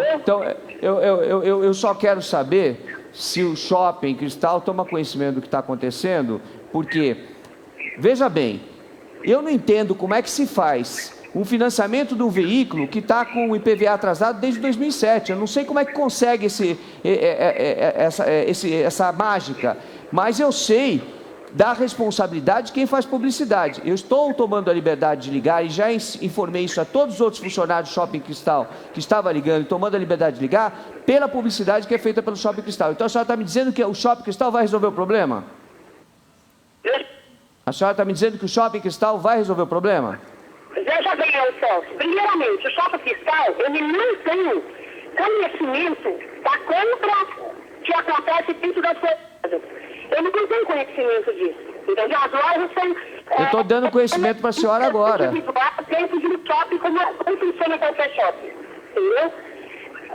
eu só quero saber se o Shopping Cristal toma conhecimento do que está acontecendo, porque, veja bem, eu não entendo como é que se faz um financiamento de um veículo que está com o IPVA atrasado desde 2007. Eu não sei como é que consegue essa mágica, mas eu sei da responsabilidade de quem faz publicidade. Eu estou tomando a liberdade de ligar e já informei isso a todos os outros funcionários do Shopping Cristal que estava ligando, tomando a liberdade de ligar pela publicidade que é feita pelo Shopping Cristal. Então a senhora está me dizendo que o Shopping Cristal vai resolver o problema? A senhora está me dizendo que o Shopping Cristal vai resolver o problema? Veja bem, Celso. Primeiramente, o Shopping Cristal, ele não tem conhecimento da compra que acontece dentro das coisas. Ele não tem conhecimento disso. Entendeu? As lojas são... Eu estou dando conhecimento para a senhora agora. Dentro de um shopping, como funciona qualquer shopping. Entendeu?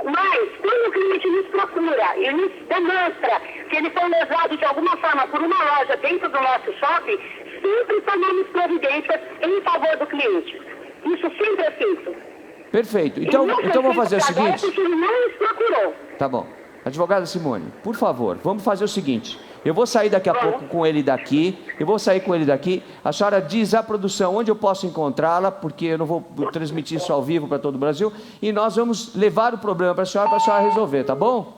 Mas, quando o cliente nos procura e nos demonstra que ele foi lesado de alguma forma por uma loja dentro do nosso shopping, sempre tomamos providências em favor do cliente. Isso sempre é feito. Perfeito. Então vamos fazer o seguinte... Ele não nos procurou. Tá bom. Advogada Simone, por favor, vamos fazer o seguinte. Eu vou sair daqui a pouco com ele daqui. A senhora diz à produção onde eu posso encontrá-la, porque eu não vou transmitir isso ao vivo para todo o Brasil. E nós vamos levar o problema para a senhora resolver, tá bom?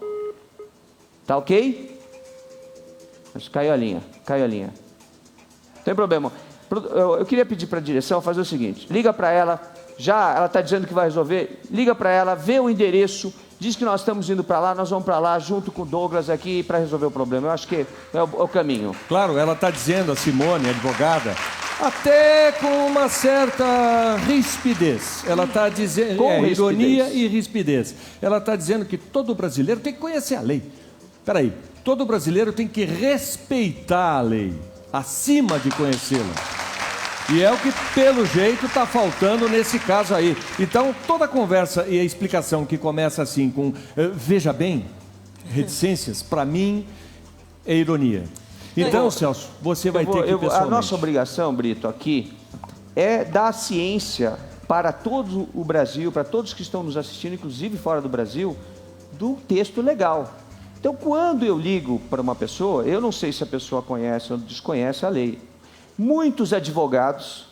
Tá ok? Caiu a linha. Não tem problema. Eu queria pedir para a direção fazer o seguinte. Liga para ela, ela está dizendo que vai resolver. Liga para ela, vê o endereço. Diz que nós estamos indo para lá, nós vamos para lá junto com o Douglas aqui para resolver o problema. Eu acho que é o caminho. Claro, ela está dizendo, a Simone, a advogada, até com uma certa rispidez. Ela está dizendo, ironia e rispidez. Ela está dizendo que todo brasileiro tem que conhecer a lei. Espera aí, todo brasileiro tem que respeitar a lei, acima de conhecê-la. E é o que, pelo jeito, está faltando nesse caso aí. Então, toda a conversa e a explicação que começa assim com veja bem, reticências, para mim, é ironia. Então, Celso, você vai ter que pessoalmente... A nossa obrigação, Brito, aqui, é dar ciência para todo o Brasil, para todos que estão nos assistindo, inclusive fora do Brasil, do texto legal. Então, quando eu ligo para uma pessoa, eu não sei se a pessoa conhece ou desconhece a lei. Muitos advogados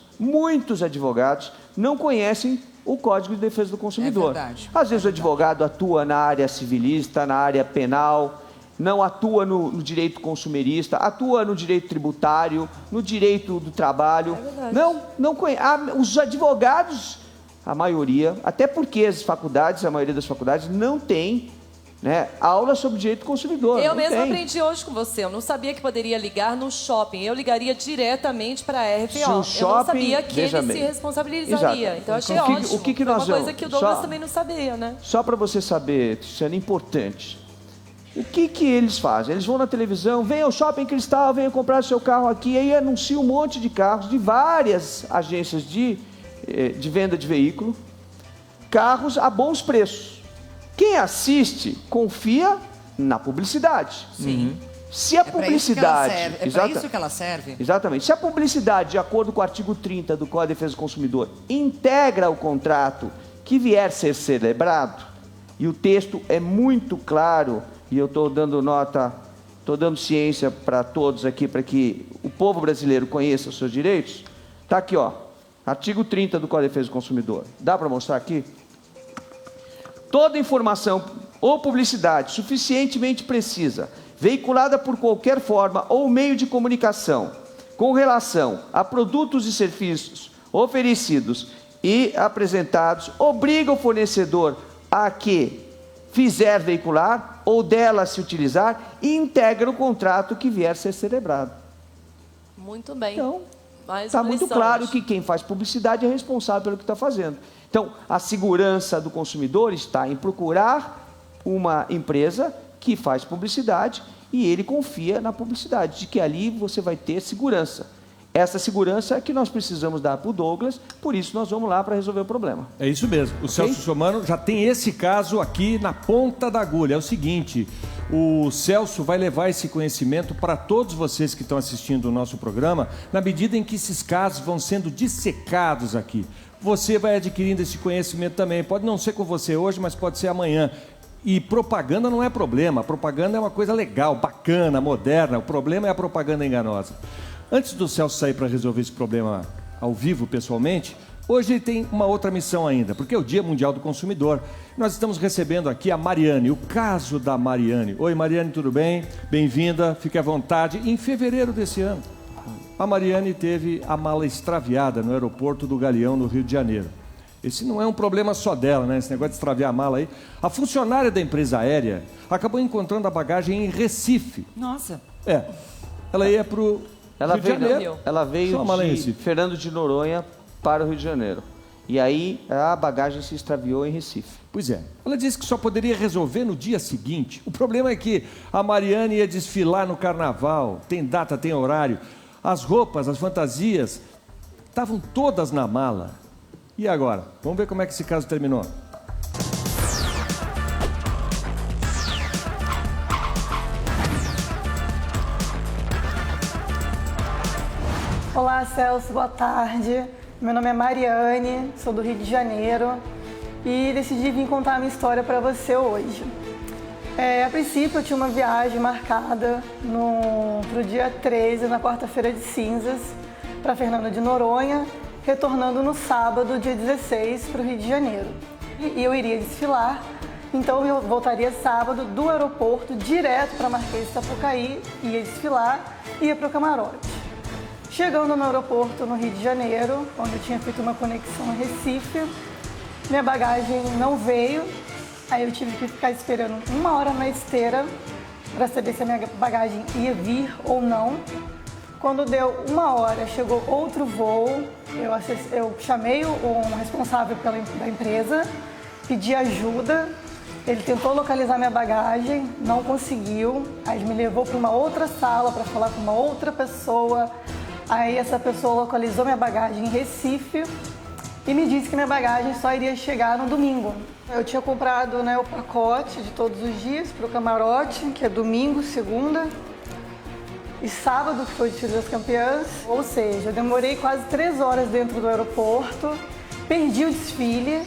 não conhecem o Código de Defesa do Consumidor. É verdade. Às vezes o advogado atua na área civilista, na área penal, não atua no direito consumerista, atua no direito tributário, no direito do trabalho. É verdade. Não conhece. Os advogados, a maioria, até porque a maioria das faculdades não tem aula sobre direito do consumidor. Eu mesmo aprendi hoje com você. Eu não sabia que poderia ligar no shopping. Eu ligaria diretamente para a RPO. Eu não sabia que ele se responsabilizaria. Exato. Então, eu achei ótimo. Foi uma coisa que o Douglas também não sabia, né? Só para você saber, isso é importante. O que eles fazem? Eles vão na televisão, vem ao Shopping Cristal, venham comprar seu carro aqui, aí anunciam um monte de carros de várias agências de venda de veículo, carros a bons preços. Quem assiste, confia na publicidade. Sim. Se a publicidade... É para isso que ela serve. Exatamente. Se a publicidade, de acordo com o artigo 30 do Código de Defesa do Consumidor, integra o contrato que vier ser celebrado, e o texto é muito claro, e eu estou dando estou dando ciência para todos aqui, para que o povo brasileiro conheça os seus direitos, está aqui, artigo 30 do Código de Defesa do Consumidor. Dá para mostrar aqui? Toda informação ou publicidade suficientemente precisa, veiculada por qualquer forma ou meio de comunicação, com relação a produtos e serviços oferecidos e apresentados, obriga o fornecedor a que fizer veicular ou dela se utilizar e integra o contrato que vier ser celebrado. Muito bem. Então, está muito claro que quem faz publicidade é responsável pelo que está fazendo. Então, a segurança do consumidor está em procurar uma empresa que faz publicidade e ele confia na publicidade, de que ali você vai ter segurança. Essa segurança é que nós precisamos dar para o Douglas, por isso nós vamos lá para resolver o problema. É isso mesmo. O Celso Russomano já tem esse caso aqui na ponta da agulha. É o seguinte, o Celso vai levar esse conhecimento para todos vocês que estão assistindo o nosso programa, na medida em que esses casos vão sendo dissecados aqui. Você vai adquirindo esse conhecimento também. Pode não ser com você hoje, mas pode ser amanhã. E propaganda não é problema. A propaganda é uma coisa legal, bacana, moderna. O problema é a propaganda enganosa. Antes do Celso sair para resolver esse problema ao vivo, pessoalmente, hoje ele tem uma outra missão ainda, porque é o Dia Mundial do Consumidor. Nós estamos recebendo aqui a Mariane, o caso da Mariane. Oi, Mariane, tudo bem? Bem-vinda, fique à vontade. Em fevereiro desse ano, a Mariane teve a mala extraviada no aeroporto do Galeão, no Rio de Janeiro. Esse não é um problema só dela, né? Esse negócio de extraviar a mala aí. A funcionária da empresa aérea acabou encontrando a bagagem em Recife. Nossa. Ela ia para o Rio de Janeiro. Ela veio de Fernando de Noronha para o Rio de Janeiro. E aí a bagagem se extraviou em Recife. Pois é. Ela disse que só poderia resolver no dia seguinte. O problema é que a Mariane ia desfilar no carnaval. Tem data, tem horário. As roupas, as fantasias, estavam todas na mala. E agora? Vamos ver como é que esse caso terminou. Olá, Celso, boa tarde. Meu nome é Mariane, sou do Rio de Janeiro e decidi vir contar a minha história para você hoje. A princípio, eu tinha uma viagem marcada para o dia 13, na quarta-feira de cinzas, para Fernando de Noronha, retornando no sábado, dia 16, para o Rio de Janeiro. E eu iria desfilar, então eu voltaria sábado do aeroporto direto para Marquês de Sapucaí, ia desfilar e ia para o camarote. Chegando no aeroporto no Rio de Janeiro, onde eu tinha feito uma conexão em Recife, minha bagagem não veio, aí eu tive que ficar esperando 1 hora na esteira para saber se a minha bagagem ia vir ou não. Quando deu 1 hora, chegou outro voo, eu chamei o responsável da empresa, pedi ajuda, ele tentou localizar minha bagagem, não conseguiu, aí ele me levou para uma outra sala para falar com uma outra pessoa. Aí essa pessoa localizou minha bagagem em Recife e me disse que minha bagagem só iria chegar no domingo. Eu tinha comprado, o pacote de todos os dias para o camarote, que é domingo, segunda e sábado, que foi o desfile das campeãs. Ou seja, eu demorei quase 3 horas dentro do aeroporto, perdi o desfile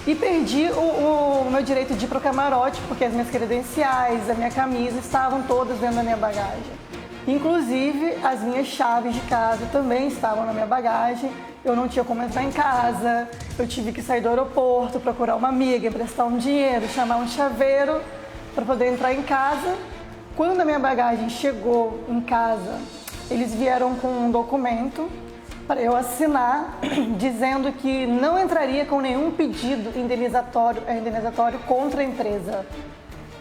e perdi o meu direito de ir para o camarote, porque as minhas credenciais, a minha camisa estavam todas dentro da minha bagagem. Inclusive, as minhas chaves de casa também estavam na minha bagagem. Eu não tinha como entrar em casa, eu tive que sair do aeroporto, procurar uma amiga, emprestar um dinheiro, chamar um chaveiro para poder entrar em casa. Quando a minha bagagem chegou em casa, eles vieram com um documento para eu assinar, dizendo que não entraria com nenhum pedido indenizatório contra a empresa.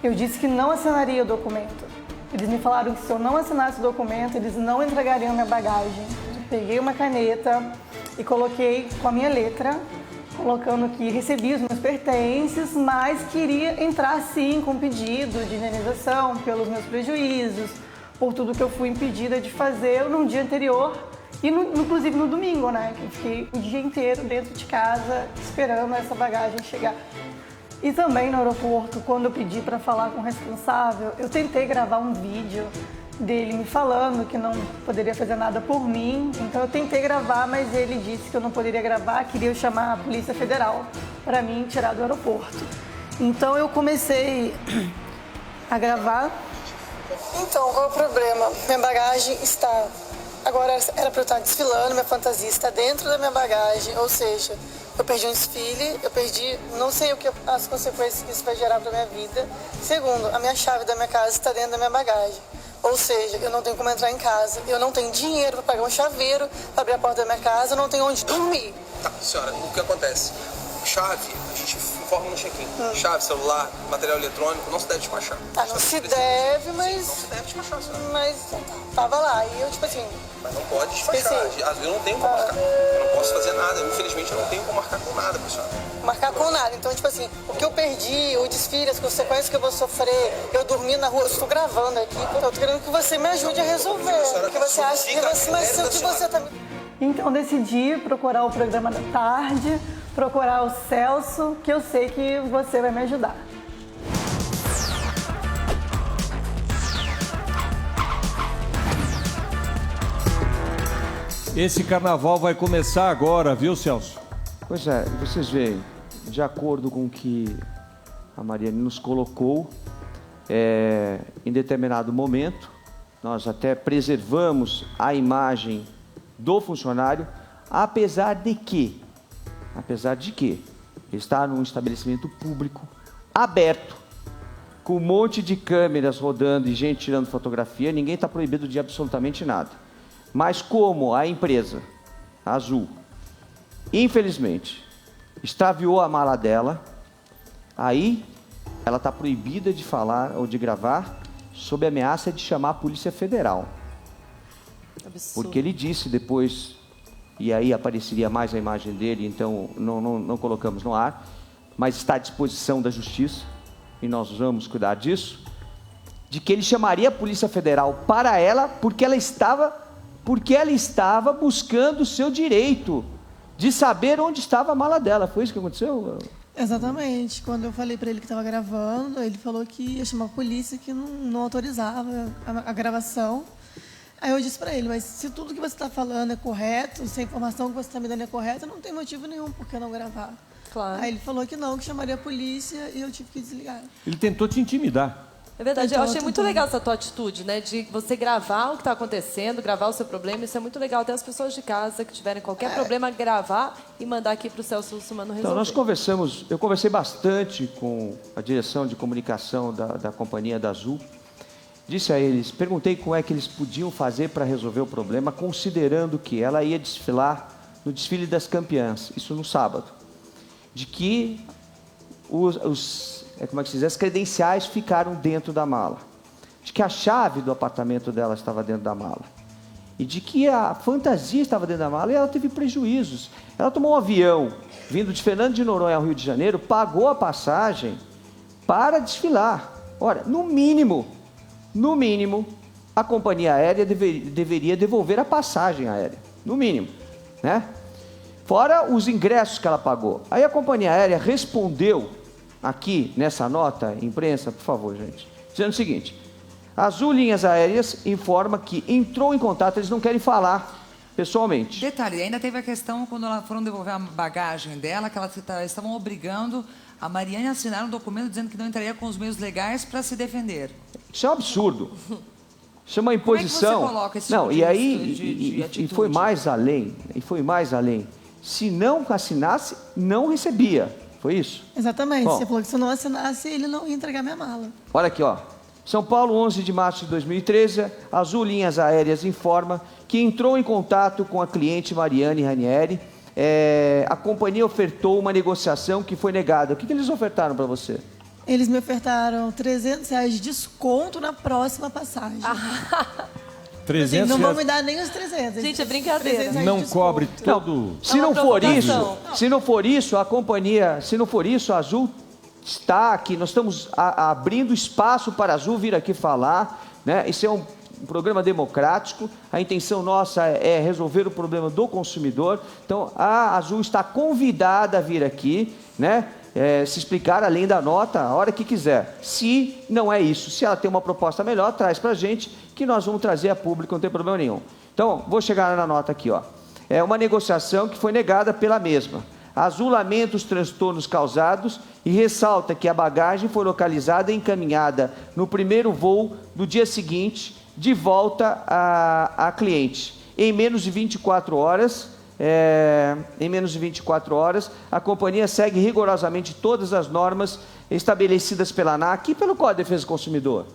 Eu disse que não assinaria o documento. Eles me falaram que se eu não assinasse o documento, eles não entregariam minha bagagem. Peguei uma caneta e coloquei com a minha letra, colocando que recebi os meus pertences, mas queria entrar sim com pedido de indenização pelos meus prejuízos, por tudo que eu fui impedida de fazer no dia anterior e inclusive no domingo, que eu fiquei o dia inteiro dentro de casa esperando essa bagagem chegar. E também no aeroporto, quando eu pedi para falar com o responsável, eu tentei gravar um vídeo dele me falando que não poderia fazer nada por mim. Então eu tentei gravar, mas ele disse que eu não poderia gravar, queria chamar a Polícia Federal para me tirar do aeroporto. Então eu comecei a gravar. Então, qual é o problema? Minha bagagem está... Agora era para eu estar desfilando, minha fantasia está dentro da minha bagagem, ou seja... Eu perdi um desfile, eu perdi, não sei as consequências que isso vai gerar para minha vida. Segundo, a minha chave da minha casa está dentro da minha bagagem. Ou seja, eu não tenho como entrar em casa, eu não tenho dinheiro para pagar um chaveiro para abrir a porta da minha casa, eu não tenho onde dormir. Tá, senhora, o que acontece? Chave, a gente informa no check-in. Chave, celular, material eletrônico, não se deve despachar. Ah, não se deve, mas... Sim, não se deve despachar, senhora. Mas tava lá e eu, Mas não pode despachar. Eu não tenho como marcar. Eu não posso fazer nada. Infelizmente, eu não tenho como marcar com nada, senhora. Marcar com nada. Então, o que eu perdi, o desfile, as consequências que eu vou sofrer, eu dormir na rua, eu estou gravando aqui, eu tô querendo que você me ajude a resolver. Porque você acha que você tá... Então, decidi procurar o programa da tarde, procurar o Celso, que eu sei que você vai me ajudar. Esse carnaval vai começar agora, viu, Celso? Pois é, vocês veem, de acordo com o que a Mariane nos colocou, em determinado momento, nós até preservamos a imagem do funcionário, apesar de que está num estabelecimento público, aberto, com um monte de câmeras rodando e gente tirando fotografia, ninguém está proibido de absolutamente nada. Mas como a empresa, a Azul, infelizmente, extraviou a mala dela, aí ela está proibida de falar ou de gravar sob ameaça de chamar a Polícia Federal. Absurdo. Porque ele disse depois, e aí apareceria mais a imagem dele, então não colocamos no ar, mas está à disposição da Justiça, e nós vamos cuidar disso, de que ele chamaria a Polícia Federal para ela, porque ela estava buscando o seu direito de saber onde estava a mala dela. Foi isso que aconteceu? Exatamente. Quando eu falei para ele que estava gravando, ele falou que ia chamar a polícia, que não autorizava a gravação. Aí eu disse para ele, mas se tudo que você está falando é correto, se a informação que você está me dando é correta, não tem motivo nenhum por que não gravar. Claro. Aí ele falou que não, que chamaria a polícia e eu tive que desligar. Ele tentou te intimidar. É verdade, Então, eu achei muito legal essa tua atitude, né? De você gravar o que está acontecendo, gravar o seu problema, isso é muito legal. Até as pessoas de casa que tiverem qualquer problema, gravar e mandar aqui para o Celso Russomano resolver. Então, eu conversei bastante com a direção de comunicação da companhia da Azul. Disse a eles, perguntei como é que eles podiam fazer para resolver o problema, considerando que ela ia desfilar no desfile das campeãs, isso no sábado. De que as credenciais ficaram dentro da mala, de que a chave do apartamento dela estava dentro da mala e de que a fantasia estava dentro da mala e ela teve prejuízos. Ela tomou um avião vindo de Fernando de Noronha ao Rio de Janeiro, pagou a passagem para desfilar. Ora, no mínimo, a companhia aérea deveria devolver a passagem aérea, no mínimo, né? Fora os ingressos que ela pagou. Aí a companhia aérea respondeu aqui nessa nota, imprensa, por favor, gente, dizendo o seguinte: a Azul Linhas Aéreas informa que entrou em contato, eles não querem falar pessoalmente. Detalhe, ainda teve a questão quando elas foram devolver a bagagem dela, que elas estavam obrigando a Mariane a assinar um documento dizendo que não entraria com os meios legais para se defender. Isso é um absurdo. Isso é uma imposição. Como é que você coloca esse não, tipo e aí e foi mais além. E foi mais além. Se não assinasse, não recebia. Foi isso? Exatamente. Bom, você falou que se eu não assinasse, ele não ia entregar minha mala. Olha aqui, ó. São Paulo, 11 de março de 2013, a Azul Linhas Aéreas informa que entrou em contato com a cliente Mariane Ranieri. A companhia ofertou uma negociação que foi negada. O que eles ofertaram para você? Eles me ofertaram R$300 de desconto na próxima passagem. 300 não vão me dar nem os 300. Gente, é brincadeira. Não cobre todo... Se não for isso, a companhia, se não for isso, a Azul está aqui, nós estamos abrindo espaço para a Azul vir aqui falar, né? Isso é um programa democrático, a intenção nossa é resolver o problema do consumidor, então a Azul está convidada a vir aqui, né? Se explicar além da nota a hora que quiser. Se não é isso, se ela tem uma proposta melhor, traz para a gente, que nós vamos trazer a público, não tem problema nenhum. Então, vou chegar na nota aqui, ó. É uma negociação que foi negada pela mesma. A Azul lamenta os transtornos causados e ressalta que a bagagem foi localizada e encaminhada no primeiro voo do dia seguinte, de volta à cliente. Em menos de 24 horas, a companhia segue rigorosamente todas as normas estabelecidas pela ANAC e pelo Código de Defesa do Consumidor.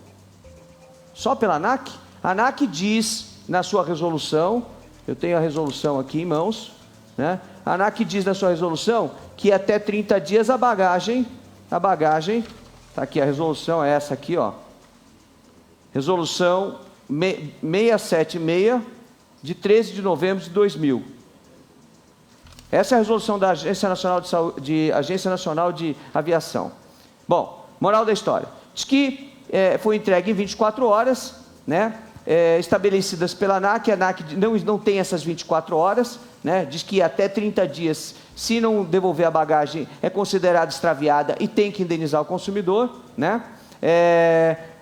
Só pela ANAC? A ANAC diz na sua resolução, eu tenho a resolução aqui em mãos, né? A ANAC diz na sua resolução que até 30 dias a bagagem, tá aqui a resolução, é essa aqui, ó. Resolução 676 de 13 de novembro de 2000. Essa é a resolução da Agência Nacional de Aviação. Bom, moral da história. Diz que foi entregue em 24 horas, né? Estabelecidas pela ANAC. A ANAC não tem essas 24 horas, né? Diz que até 30 dias, se não devolver a bagagem, é considerada extraviada e tem que indenizar o consumidor, né?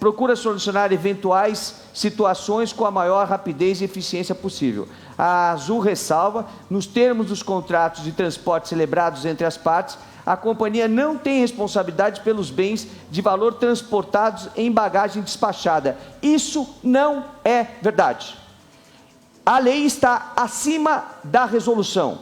Procura solucionar eventuais situações com a maior rapidez e eficiência possível. A Azul ressalva, nos termos dos contratos de transporte celebrados entre as partes, a companhia não tem responsabilidade pelos bens de valor transportados em bagagem despachada. Isso não é verdade. A lei está acima da resolução.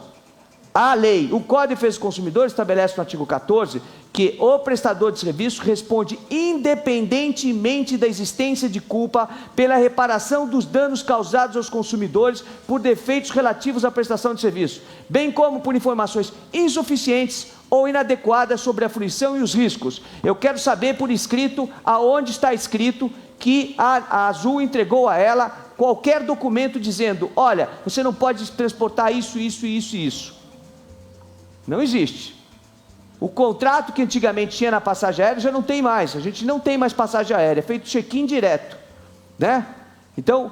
A lei, o Código de Defesa do Consumidor estabelece no artigo 14 que o prestador de serviço responde independentemente da existência de culpa pela reparação dos danos causados aos consumidores por defeitos relativos à prestação de serviço, bem como por informações insuficientes ou inadequadas sobre a fruição e os riscos. Eu quero saber por escrito aonde está escrito que a Azul entregou a ela qualquer documento dizendo, olha, você não pode transportar isso, isso, isso e isso. Não existe. O contrato que antigamente tinha na passagem aérea já não tem mais. A gente não tem mais passagem aérea, é feito check-in direto, né? Então,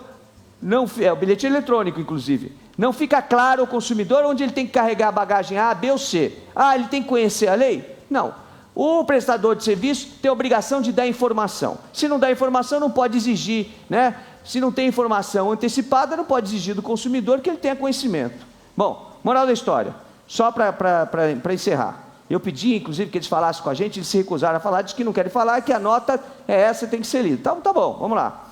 não, é o bilhete eletrônico, inclusive. Não fica claro ao consumidor onde ele tem que carregar a bagagem A, B ou C. Ah, ele tem que conhecer a lei? Não. O prestador de serviço tem a obrigação de dar informação. Se não dá informação, não pode exigir, né? Se não tem informação antecipada, não pode exigir do consumidor que ele tenha conhecimento. Bom, moral da história. Só para encerrar. Eu pedi, inclusive, que eles falassem com a gente, eles se recusaram a falar, diz que não querem falar, que a nota é essa, tem que ser lida. Então, tá bom, vamos lá.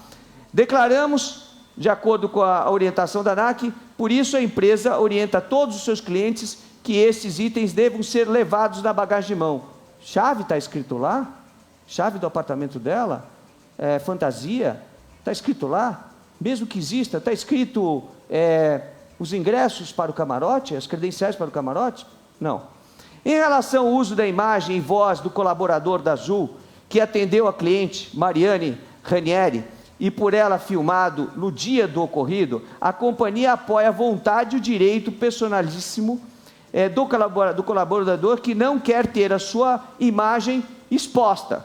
Declaramos, de acordo com a orientação da ANAC, por isso a empresa orienta todos os seus clientes que estes itens devam ser levados na bagagem de mão. Chave está escrito lá? Chave do apartamento dela? Fantasia? Está escrito lá? Mesmo que exista, está escrito... os ingressos para o camarote, as credenciais para o camarote? Não. Em relação ao uso da imagem e voz do colaborador da Azul, que atendeu a cliente, Mariane Ranieri, e por ela filmado no dia do ocorrido, a companhia apoia a vontade e o direito personalíssimo do colaborador que não quer ter a sua imagem exposta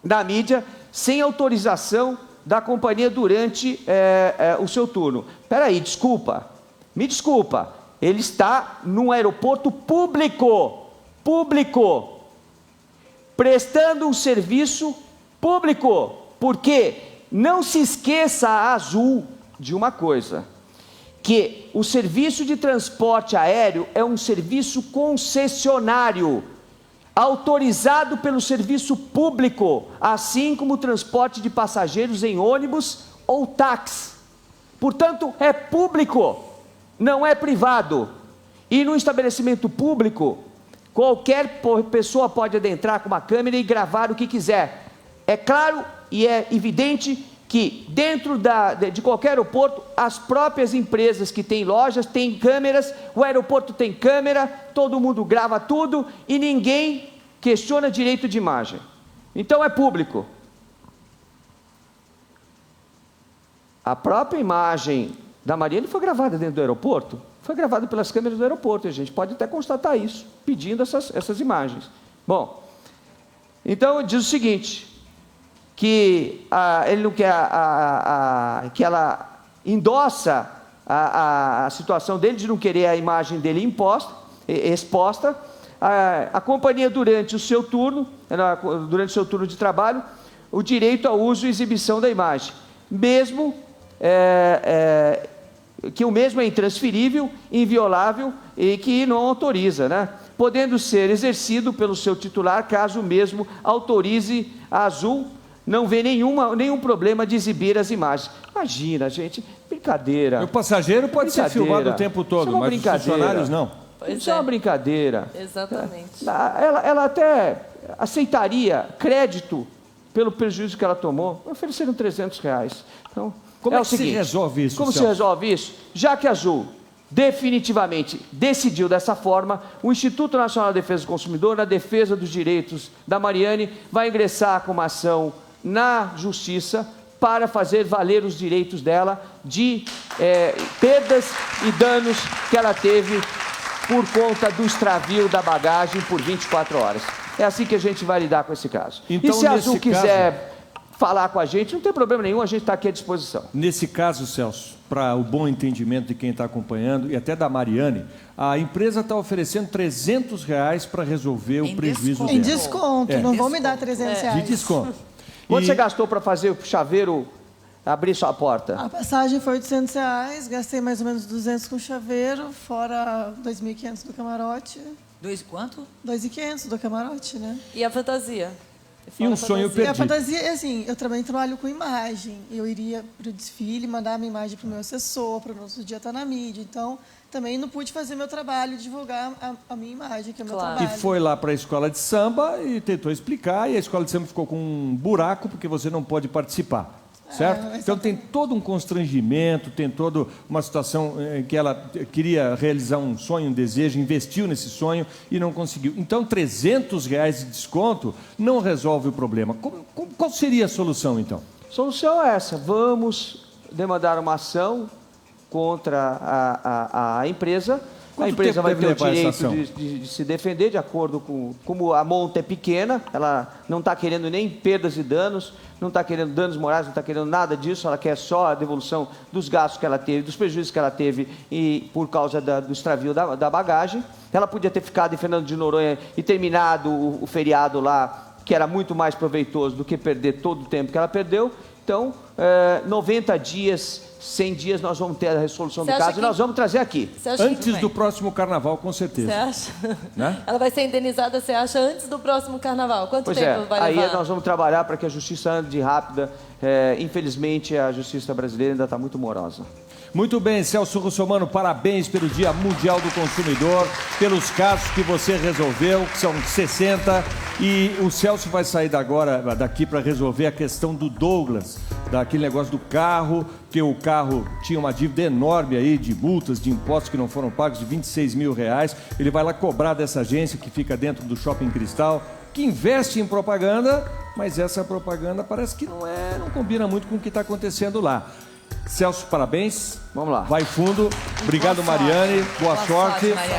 na mídia sem autorização da companhia durante o seu turno. Espera aí, me desculpa, ele está num aeroporto público, prestando um serviço público, porque não se esqueça a Azul de uma coisa, que o serviço de transporte aéreo é um serviço concessionário, autorizado pelo serviço público, assim como o transporte de passageiros em ônibus ou táxi. Portanto, é público, não é privado. E no estabelecimento público, qualquer pessoa pode adentrar com uma câmera e gravar o que quiser. É claro e é evidente que dentro de qualquer aeroporto, as próprias empresas que têm lojas têm câmeras, o aeroporto tem câmera, todo mundo grava tudo e ninguém questiona direito de imagem. Então é público. A própria imagem da Mariane foi gravada dentro do aeroporto, foi gravada pelas câmeras do aeroporto, e a gente pode até constatar isso, pedindo essas imagens. Bom, então diz o seguinte, que ele não quer que ela endossa a situação dele de não querer a imagem dele exposta. A companhia durante o seu turno de trabalho, o direito ao uso e exibição da imagem, mesmo que o mesmo é intransferível, inviolável e que não autoriza, né? Podendo ser exercido pelo seu titular, caso o mesmo autorize a Azul, não vê nenhum problema de exibir as imagens. Imagina, gente, brincadeira. O passageiro pode ser filmado o tempo todo, mas os funcionários não. Isso é uma brincadeira. Exatamente. Ela até aceitaria crédito pelo prejuízo que ela tomou. Ofereceram R$300. Então, como é que se resolve isso? Como se resolve isso? Já que a Azul definitivamente decidiu dessa forma, o Instituto Nacional de Defesa do Consumidor, na defesa dos direitos da Mariane, vai ingressar com uma ação na Justiça para fazer valer os direitos dela de perdas e danos que ela teve por conta do extravio da bagagem por 24 horas. É assim que a gente vai lidar com esse caso. Então, e se a Azul quiser falar com a gente, não tem problema nenhum, a gente está aqui à disposição. Nesse caso, Celso, para o bom entendimento de quem está acompanhando e até da Mariane, a empresa está oferecendo R$300 para resolver o prejuízo dela. Em desconto, não vão me dar R$300. De desconto. Quanto você gastou para fazer o chaveiro abrir sua porta? A passagem foi R$800, gastei mais ou menos 200 com o chaveiro, fora 2.500 do camarote. Quanto? 2.500 do camarote, né? E a fantasia? E um sonho perdido. E a fantasia, assim, eu também trabalho com imagem. Eu iria para o desfile, mandar a minha imagem para o meu assessor, para o nosso dia estar na mídia. Então, também não pude fazer meu trabalho, divulgar a minha imagem, que é o meu trabalho. E foi lá para a escola de samba e tentou explicar, e a escola de samba ficou com um buraco porque você não pode participar. Certo? Então tem todo um constrangimento, tem toda uma situação em que ela queria realizar um sonho, um desejo, investiu nesse sonho e não conseguiu. Então R$300 de desconto não resolve o problema. Qual seria a solução, então? A solução é essa: vamos demandar uma ação contra a empresa. A empresa vai ter o direito de se defender de acordo com... Como a monta é pequena, ela não está querendo nem perdas e danos, não está querendo danos morais, não está querendo nada disso, ela quer só a devolução dos gastos que ela teve, dos prejuízos que ela teve por causa do extravio da bagagem. Ela podia ter ficado em Fernando de Noronha e terminado o feriado lá, que era muito mais proveitoso do que perder todo o tempo que ela perdeu. Então, 90 dias, 100 dias, nós vamos ter a resolução do caso e nós vamos trazer aqui. Antes do próximo carnaval, com certeza. Você acha? Né? Ela vai ser indenizada, você acha, antes do próximo carnaval? Quanto tempo vai levar? Aí nós vamos trabalhar para que a justiça ande rápida. Infelizmente, a justiça brasileira ainda está muito morosa. Muito bem, Celso Russomano, parabéns pelo Dia Mundial do Consumidor, pelos casos que você resolveu, que são 60, e o Celso vai sair daqui para resolver a questão do Douglas, daquele negócio do carro, que o carro tinha uma dívida enorme aí de multas, de impostos que não foram pagos, de R$26 mil. Ele vai lá cobrar dessa agência que fica dentro do Shopping Cristal, que investe em propaganda, mas essa propaganda parece que não combina muito com o que está acontecendo lá. Celso, parabéns. Vamos lá. Vai fundo. Obrigado, Mariane. Boa sorte. Mariane.